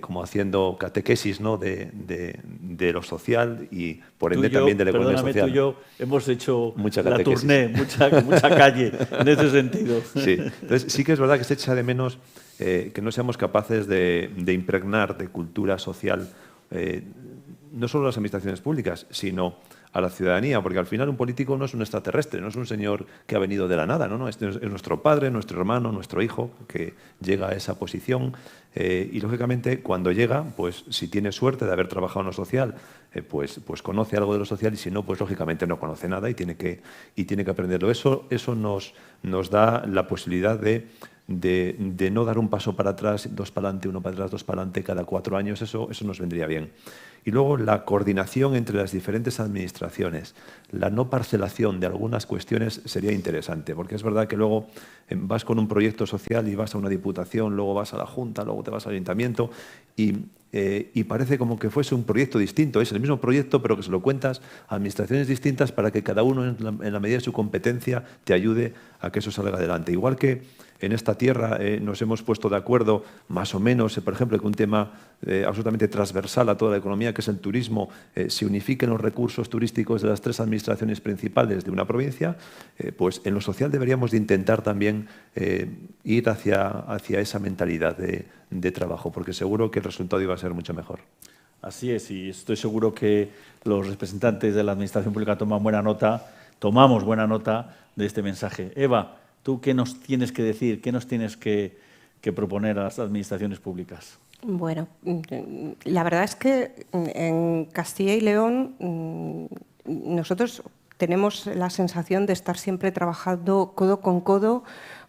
como haciendo catequesis, ¿no?, de lo social y, por ende, también de la economía social. Tú y yo hemos hecho mucha la tournée, mucha calle, en ese sentido. Sí, entonces sí que es verdad que se echa de menos que no seamos capaces de impregnar de cultura social no solo las administraciones públicas, sino a la ciudadanía, porque al final un político no es un extraterrestre, no es un señor que ha venido de la nada, ¿no? Es nuestro padre, nuestro hermano, nuestro hijo que llega a esa posición y, lógicamente, cuando llega, pues si tiene suerte de haber trabajado en lo social, pues conoce algo de lo social y si no, pues lógicamente no conoce nada y tiene que aprenderlo. Eso nos da la posibilidad de no dar un paso para atrás, dos para adelante, uno para atrás, dos para adelante cada 4 años, eso nos vendría bien. Y luego la coordinación entre las diferentes administraciones, la no parcelación de algunas cuestiones sería interesante, porque es verdad que luego vas con un proyecto social y vas a una diputación, luego vas a la Junta, luego te vas al Ayuntamiento y parece como que fuese un proyecto distinto. Es el mismo proyecto, pero que se lo cuentas a administraciones distintas para que cada uno, en la medida de su competencia, te ayude a que eso salga adelante. Igual que en esta tierra nos hemos puesto de acuerdo más o menos, por ejemplo, que un tema absolutamente transversal a toda la economía, que es el turismo, se unifiquen los recursos turísticos de las 3 administraciones principales de una provincia, pues en lo social deberíamos de intentar también ir hacia esa mentalidad de trabajo, porque seguro que el resultado iba a ser mucho mejor. Así es, y estoy seguro que los representantes de la Administración Pública tomamos buena nota de este mensaje. Eva, ¿tú qué nos tienes que decir, qué nos tienes que proponer a las administraciones públicas? Bueno, la verdad es que en Castilla y León nosotros tenemos la sensación de estar siempre trabajando codo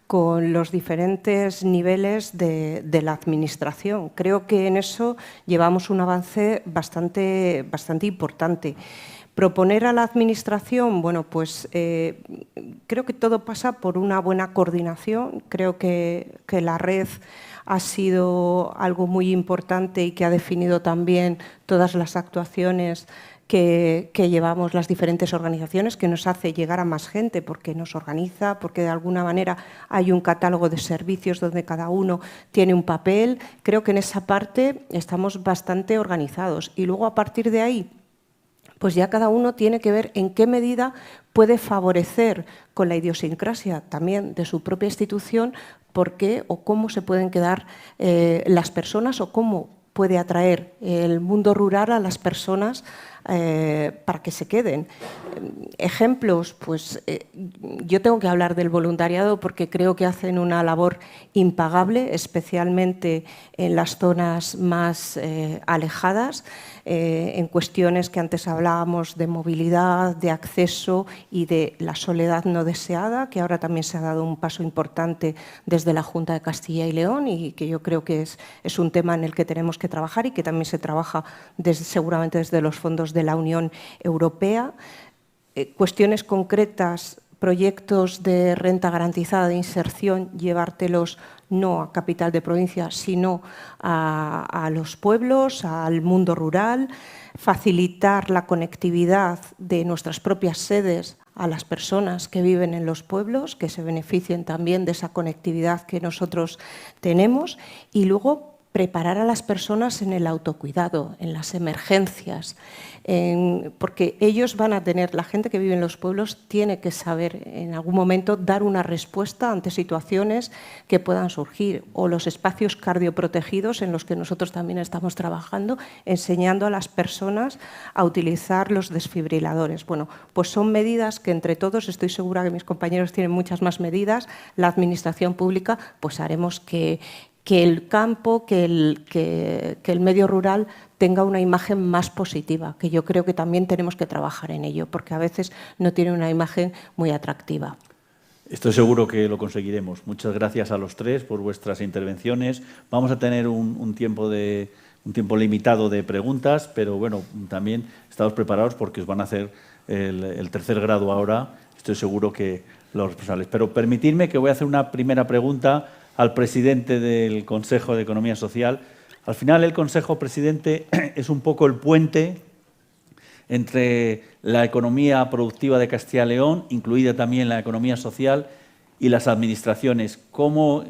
con los diferentes niveles de la Administración. Creo que en eso llevamos un avance bastante importante. Proponer a la Administración, bueno, pues creo que todo pasa por una buena coordinación. Creo que la red ha sido algo muy importante y que ha definido también todas las actuaciones que llevamos las diferentes organizaciones, que nos hace llegar a más gente porque nos organiza, porque de alguna manera hay un catálogo de servicios donde cada uno tiene un papel. Creo que en esa parte estamos bastante organizados. Y luego, a partir de ahí, pues ya cada uno tiene que ver en qué medida puede favorecer con la idiosincrasia también de su propia institución por qué o cómo se pueden quedar las personas o cómo puede atraer el mundo rural a las personas para que se queden. Ejemplos, pues yo tengo que hablar del voluntariado porque creo que hacen una labor impagable, especialmente en las zonas más alejadas, en cuestiones que antes hablábamos de movilidad, de acceso y de la soledad no deseada, que ahora también se ha dado un paso importante desde la Junta de Castilla y León y que yo creo que es un tema en el que tenemos que trabajar y que también se trabaja seguramente desde los fondos de la Unión Europea. Cuestiones concretas, proyectos de renta garantizada de inserción, llevártelos no a capital de provincia, sino a los pueblos, al mundo rural, facilitar la conectividad de nuestras propias sedes a las personas que viven en los pueblos, que se beneficien también de esa conectividad que nosotros tenemos, y luego preparar a las personas en el autocuidado, en las emergencias, porque ellos van a tener, la gente que vive en los pueblos tiene que saber en algún momento dar una respuesta ante situaciones que puedan surgir, o los espacios cardioprotegidos en los que nosotros también estamos trabajando, enseñando a las personas a utilizar los desfibriladores. Bueno, pues son medidas que entre todos, estoy segura que mis compañeros tienen muchas más medidas, la Administración Pública, pues haremos que el campo, que el medio rural tenga una imagen más positiva, que yo creo que también tenemos que trabajar en ello, porque a veces no tiene una imagen muy atractiva. Estoy seguro que lo conseguiremos. Muchas gracias a los tres por vuestras intervenciones. Vamos a tener un tiempo limitado de preguntas, pero bueno, también estamos preparados porque os van a hacer el tercer grado ahora. Estoy seguro que los responsables. Pero permitidme que voy a hacer una primera pregunta al presidente del Consejo de Economía Social. Al final, el Consejo, presidente, es un poco el puente entre la economía productiva de Castilla y León, incluida también la economía social, y las administraciones. ¿Cómo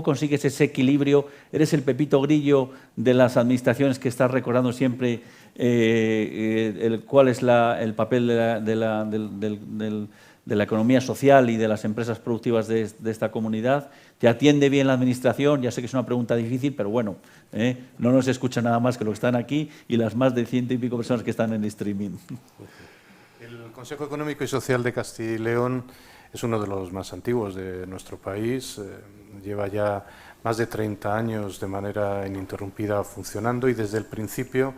consigues ese equilibrio? ¿Eres el Pepito Grillo de las administraciones que estás recordando siempre cuál es el papel de la economía social y de las empresas productivas de esta comunidad? ¿Te atiende bien la Administración? Ya sé que es una pregunta difícil, pero bueno, no nos escucha nada más que los que están aquí y las más de 100 y pico personas que están en el streaming. El Consejo Económico y Social de Castilla y León es uno de los más antiguos de nuestro país. Lleva ya más de 30 años de manera ininterrumpida funcionando y desde el principio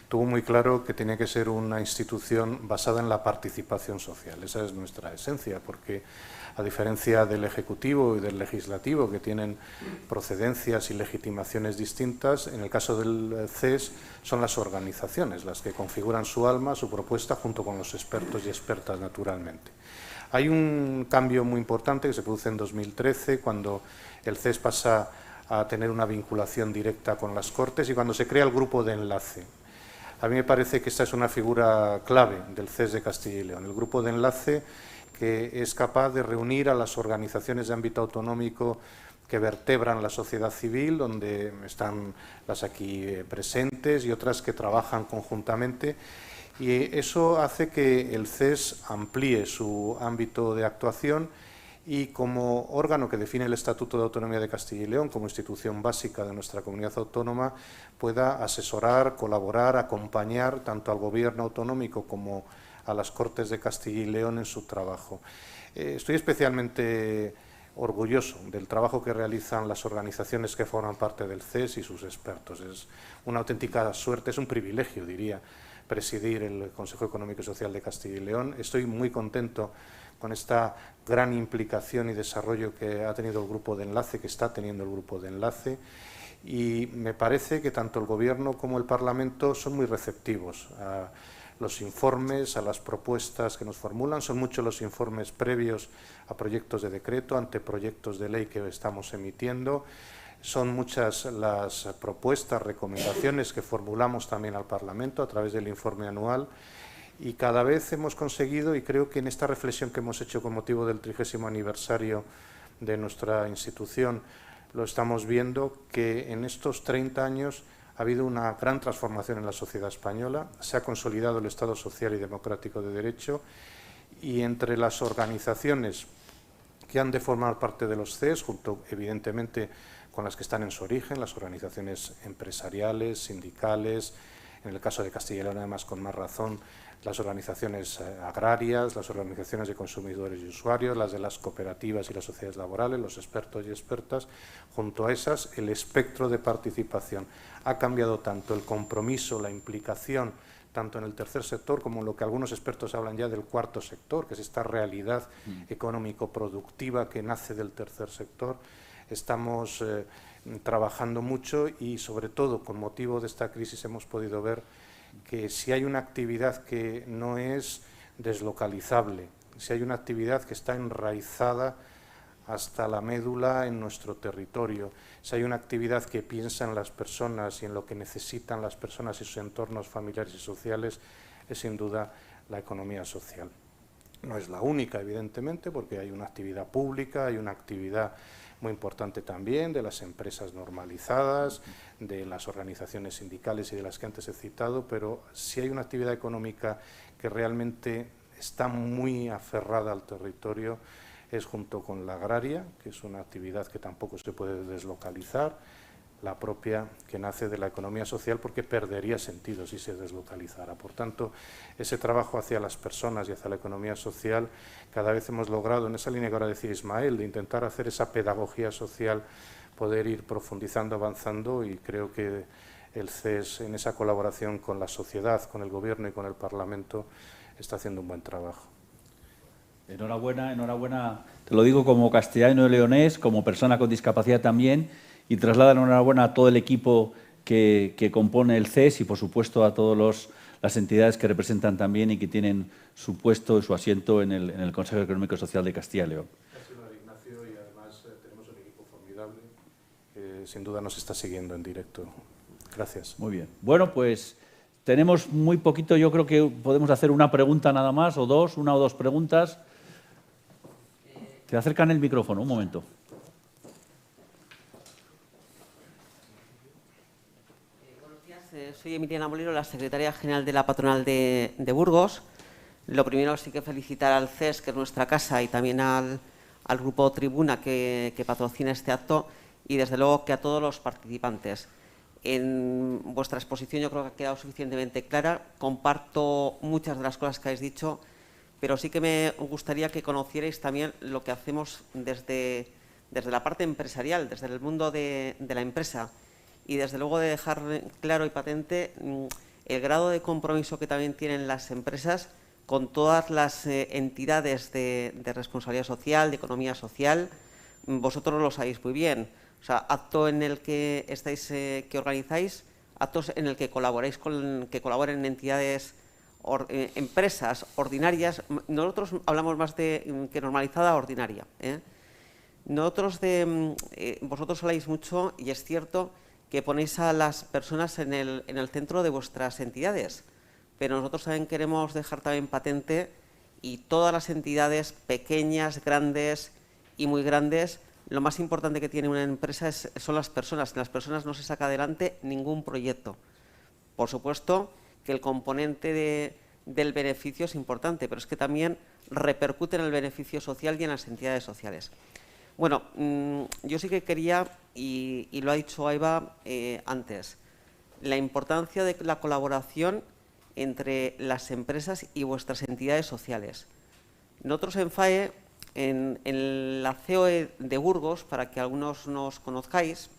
tuvo muy claro que tenía que ser una institución basada en la participación social. Esa es nuestra esencia, porque a diferencia del Ejecutivo y del Legislativo, que tienen procedencias y legitimaciones distintas, en el caso del CES son las organizaciones las que configuran su alma, su propuesta, junto con los expertos y expertas, naturalmente. Hay un cambio muy importante que se produce en 2013, cuando el CES pasa a tener una vinculación directa con las Cortes y cuando se crea el grupo de enlace. A mí me parece que esta es una figura clave del CES de Castilla y León, el grupo de enlace que es capaz de reunir a las organizaciones de ámbito autonómico que vertebran la sociedad civil, donde están las aquí presentes y otras que trabajan conjuntamente, y eso hace que el CES amplíe su ámbito de actuación y como órgano que define el Estatuto de Autonomía de Castilla y León como institución básica de nuestra comunidad autónoma pueda asesorar, colaborar, acompañar tanto al Gobierno autonómico como a las Cortes de Castilla y León en su trabajo. Estoy especialmente orgulloso del trabajo que realizan las organizaciones que forman parte del CES y sus expertos. Es una auténtica suerte, es un privilegio, diría, presidir el Consejo Económico y Social de Castilla y León. Estoy muy contento con esta gran implicación y desarrollo que ha tenido el grupo de enlace, que está teniendo el grupo de enlace, y me parece que tanto el Gobierno como el Parlamento son muy receptivos a los informes, a las propuestas que nos formulan. Son muchos los informes previos a proyectos de decreto, anteproyectos de ley que estamos emitiendo. Son muchas las propuestas, recomendaciones que formulamos también al Parlamento a través del informe anual, y cada vez hemos conseguido, y creo que en esta reflexión que hemos hecho con motivo del 30º aniversario de nuestra institución, lo estamos viendo, que en estos 30 años ha habido una gran transformación en la sociedad española, se ha consolidado el Estado social y democrático de derecho, y entre las organizaciones que han de formar parte de los CES, junto evidentemente con las que están en su origen, las organizaciones empresariales, sindicales, en el caso de Castilla y León además con más razón, las organizaciones agrarias, las organizaciones de consumidores y usuarios, las de las cooperativas y las sociedades laborales, los expertos y expertas. Junto a esas, el espectro de participación ha cambiado tanto, el compromiso, la implicación, tanto en el tercer sector como en lo que algunos expertos hablan ya del cuarto sector, que es esta realidad económico-productiva que nace del tercer sector. Estamos trabajando mucho y, sobre todo, con motivo de esta crisis hemos podido ver que si hay una actividad que no es deslocalizable, si hay una actividad que está enraizada hasta la médula en nuestro territorio, si hay una actividad que piensa en las personas y en lo que necesitan las personas y sus entornos familiares y sociales, es sin duda la economía social. No es la única, evidentemente, porque hay una actividad pública, hay una actividad muy importante también de las empresas normalizadas, de las organizaciones sindicales y de las que antes he citado, pero si hay una actividad económica que realmente está muy aferrada al territorio, es junto con la agraria, que es una actividad que tampoco se puede deslocalizar, la propia que nace de la economía social, porque perdería sentido si se deslocalizara. Por tanto, ese trabajo hacia las personas y hacia la economía social, cada vez hemos logrado, en esa línea que ahora decía Ismael, de intentar hacer esa pedagogía social, poder ir profundizando, avanzando, y creo que el CES, en esa colaboración con la sociedad, con el Gobierno y con el Parlamento, está haciendo un buen trabajo. Enhorabuena, enhorabuena, te lo digo como castellano y leonés, como persona con discapacidad también, y traslada enhorabuena a todo el equipo que compone el CES y, por supuesto, a todas las entidades que representan también y que tienen su puesto y su asiento en el Consejo Económico y Social de Castilla y León. Gracias, Ignacio, y además tenemos un equipo formidable que sin duda nos está siguiendo en directo. Gracias. Muy bien. Bueno, pues tenemos muy poquito, yo creo que podemos hacer una pregunta nada más, o dos, una o dos preguntas. Te acercan el micrófono, un momento. Soy Emiliana Molero, la secretaria general de la Patronal de Burgos. Lo primero sí que felicitar al CES, que es nuestra casa, y también al Grupo Tribuna que patrocina este acto, y desde luego que a todos los participantes. En vuestra exposición yo creo que ha quedado suficientemente clara. Comparto muchas de las cosas que habéis dicho, pero sí que me gustaría que conocierais también lo que hacemos desde la parte empresarial, desde el mundo de la empresa. Y desde luego de dejar claro y patente el grado de compromiso que también tienen las empresas con todas las entidades de responsabilidad social, de economía social. Vosotros lo sabéis muy bien. O sea, acto en el que estáis, que organizáis, actos en el que colaboráis que colaboren entidades, empresas ordinarias. Nosotros hablamos más de que normalizada a ordinaria. Nosotros vosotros habláis mucho, y es cierto, que ponéis a las personas en el centro de vuestras entidades, pero nosotros también queremos dejar también patente, y todas las entidades, pequeñas, grandes y muy grandes, lo más importante que tiene una empresa son las personas. Sin las personas no se saca adelante ningún proyecto. Por supuesto que el componente del beneficio es importante, pero es que también repercute en el beneficio social y en las entidades sociales. Bueno, yo sí que quería, y lo ha dicho Eva antes, la importancia de la colaboración entre las empresas y vuestras entidades sociales. Nosotros en FAE, en la COE de Burgos, para que algunos nos conozcáis,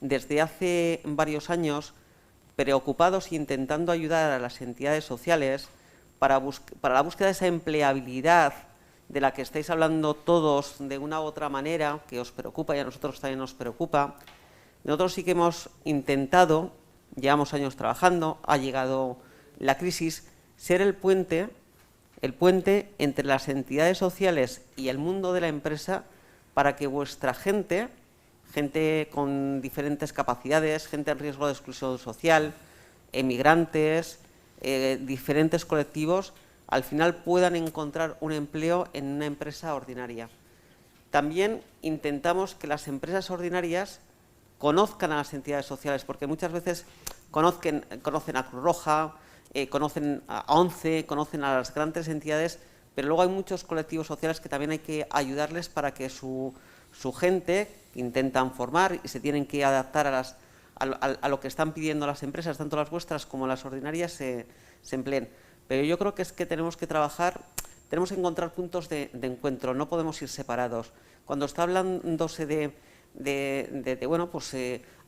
desde hace varios años, preocupados e intentando ayudar a las entidades sociales para la búsqueda de esa empleabilidad de la que estáis hablando todos de una u otra manera, que os preocupa y a nosotros también nos preocupa. Nosotros sí que hemos intentado, llevamos años trabajando, ha llegado la crisis, ser el puente entre las entidades sociales y el mundo de la empresa para que vuestra gente con diferentes capacidades, gente en riesgo de exclusión social, emigrantes, diferentes colectivos, al final puedan encontrar un empleo en una empresa ordinaria. También intentamos que las empresas ordinarias conozcan a las entidades sociales, porque muchas veces conocen a Cruz Roja, conocen a ONCE, conocen a las grandes entidades, pero luego hay muchos colectivos sociales que también hay que ayudarles para que su gente, que intentan formar y se tienen que adaptar a lo que están pidiendo las empresas, tanto las vuestras como las ordinarias, se empleen. Pero yo creo que es que tenemos que trabajar, tenemos que encontrar puntos de encuentro, no podemos ir separados. Cuando está hablándose de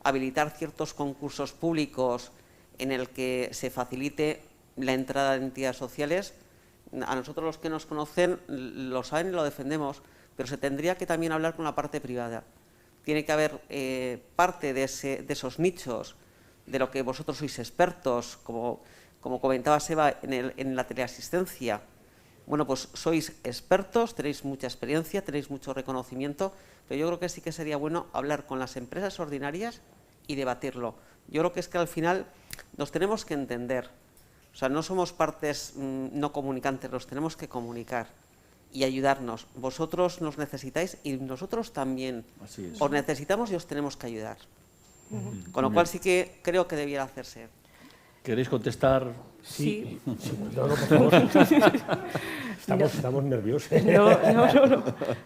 habilitar ciertos concursos públicos en el que se facilite la entrada de entidades sociales, a nosotros los que nos conocen lo saben y lo defendemos, pero se tendría que también hablar con la parte privada. Tiene que haber parte de esos nichos, de lo que vosotros sois expertos, como comentaba Seba en la teleasistencia. Bueno, pues sois expertos, tenéis mucha experiencia, tenéis mucho reconocimiento, pero yo creo que sí que sería bueno hablar con las empresas ordinarias y debatirlo. Yo creo que es que al final nos tenemos que entender. O sea, no somos partes no comunicantes, los tenemos que comunicar y ayudarnos. Vosotros nos necesitáis y nosotros también os necesitamos y os tenemos que ayudar. Con lo cual sí que creo que debiera hacerse. ¿Queréis contestar? Sí. No, por favor. Estamos nerviosos.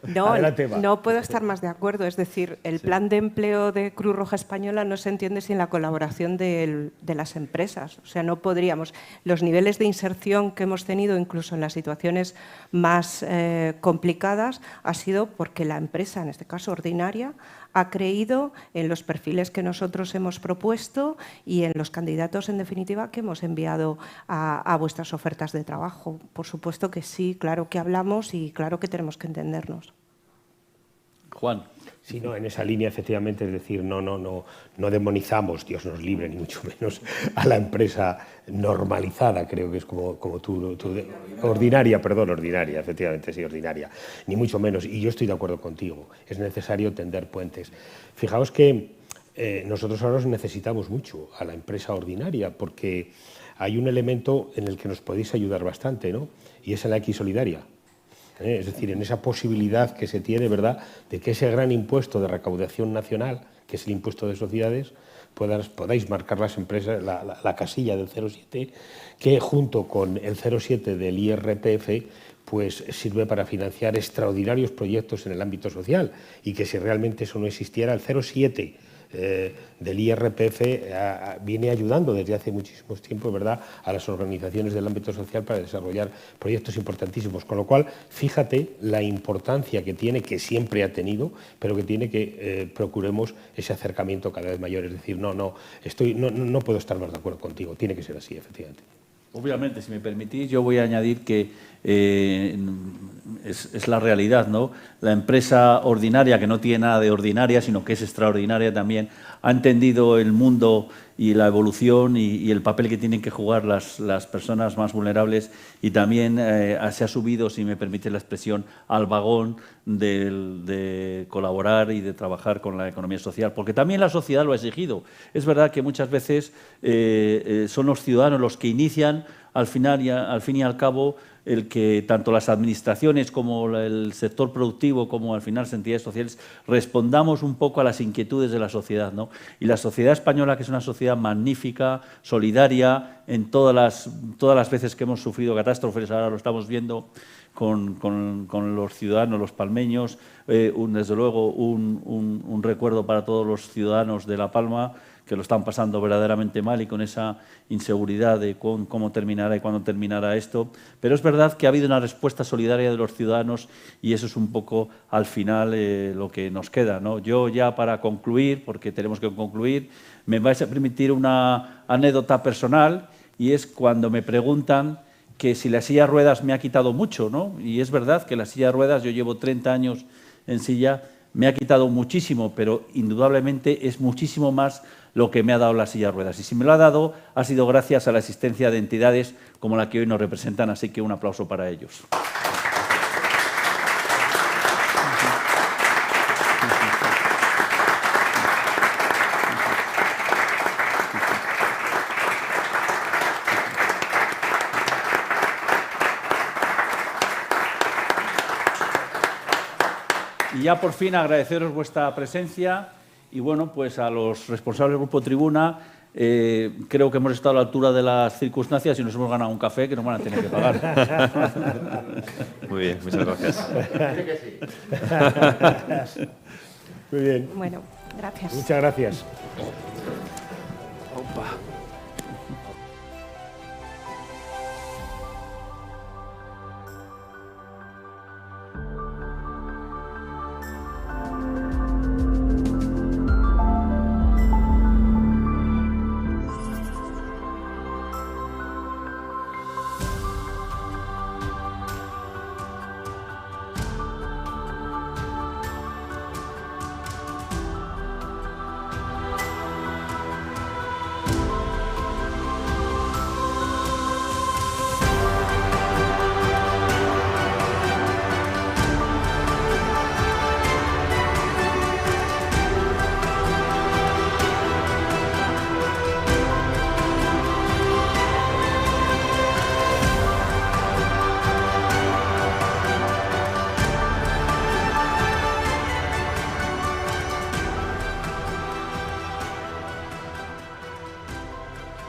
No puedo estar más de acuerdo. Es decir, el plan de empleo de Cruz Roja Española no se entiende sin la colaboración de las empresas. O sea, no podríamos. Los niveles de inserción que hemos tenido, incluso en las situaciones más complicadas, ha sido porque la empresa, en este caso ordinaria, ha creído en los perfiles que nosotros hemos propuesto y en los candidatos, en definitiva, que hemos enviado a vuestras ofertas de trabajo. Por supuesto que sí, claro que hablamos y claro que tenemos que entendernos. Juan. Sí, no, en esa línea, efectivamente, es decir, no demonizamos, Dios nos libre, ni mucho menos, a la empresa normalizada, creo que es como tú ordinaria, efectivamente, sí, ordinaria, ni mucho menos, y yo estoy de acuerdo contigo, es necesario tender puentes. Fijaos que nosotros ahora necesitamos mucho a la empresa ordinaria, porque hay un elemento en el que nos podéis ayudar bastante, ¿no? Y es en la equisolidaria. Es decir, en esa posibilidad que se tiene, ¿verdad?, de que ese gran impuesto de recaudación nacional, que es el impuesto de sociedades, podáis marcar las empresas la casilla del 0,7, que junto con el 0,7 del IRPF, pues sirve para financiar extraordinarios proyectos en el ámbito social, y que si realmente eso no existiera, el 0,7 del IRPF viene ayudando desde hace muchísimos tiempos, ¿verdad?, a las organizaciones del ámbito social para desarrollar proyectos importantísimos. Con lo cual, fíjate la importancia que tiene, que siempre ha tenido, pero que tiene que procuremos ese acercamiento cada vez mayor. Es decir, no puedo estar más de acuerdo contigo, tiene que ser así, efectivamente. Obviamente, si me permitís, yo voy a añadir que es la realidad, ¿no? La empresa ordinaria, que no tiene nada de ordinaria, sino que es extraordinaria también, ha entendido el mundo y la evolución y el papel que tienen que jugar las personas más vulnerables, y también se ha subido, si me permite la expresión, al vagón de colaborar y de trabajar con la economía social, porque también la sociedad lo ha exigido. Es verdad que muchas veces son los ciudadanos los que inician, al fin y al cabo, el que tanto las administraciones como el sector productivo, como al final las entidades sociales, respondamos un poco a las inquietudes de la sociedad, ¿no? Y la sociedad española, que es una sociedad magnífica, solidaria, en todas las veces que hemos sufrido catástrofes, ahora lo estamos viendo con los ciudadanos, los palmeños, desde luego un recuerdo para todos los ciudadanos de La Palma, que lo están pasando verdaderamente mal y con esa inseguridad de cómo terminará y cuándo terminará esto. Pero es verdad que ha habido una respuesta solidaria de los ciudadanos, y eso es un poco, al final, lo que nos queda, ¿no? Yo ya, para concluir, porque tenemos que concluir, me vais a permitir una anécdota personal, y es cuando me preguntan que si la silla de ruedas me ha quitado mucho, ¿no? Y es verdad que la silla de ruedas, yo llevo 30 años en silla, me ha quitado muchísimo, pero indudablemente es muchísimo más lo que me ha dado la silla de ruedas. Y si me lo ha dado, ha sido gracias a la existencia de entidades como la que hoy nos representan, así que un aplauso para ellos. Y ya por fin agradeceros vuestra presencia y, bueno, pues a los responsables del Grupo Tribuna, creo que hemos estado a la altura de las circunstancias y nos hemos ganado un café que nos van a tener que pagar. Muy bien, muchas gracias. Muy bien. Bueno, gracias. Muchas gracias. Opa.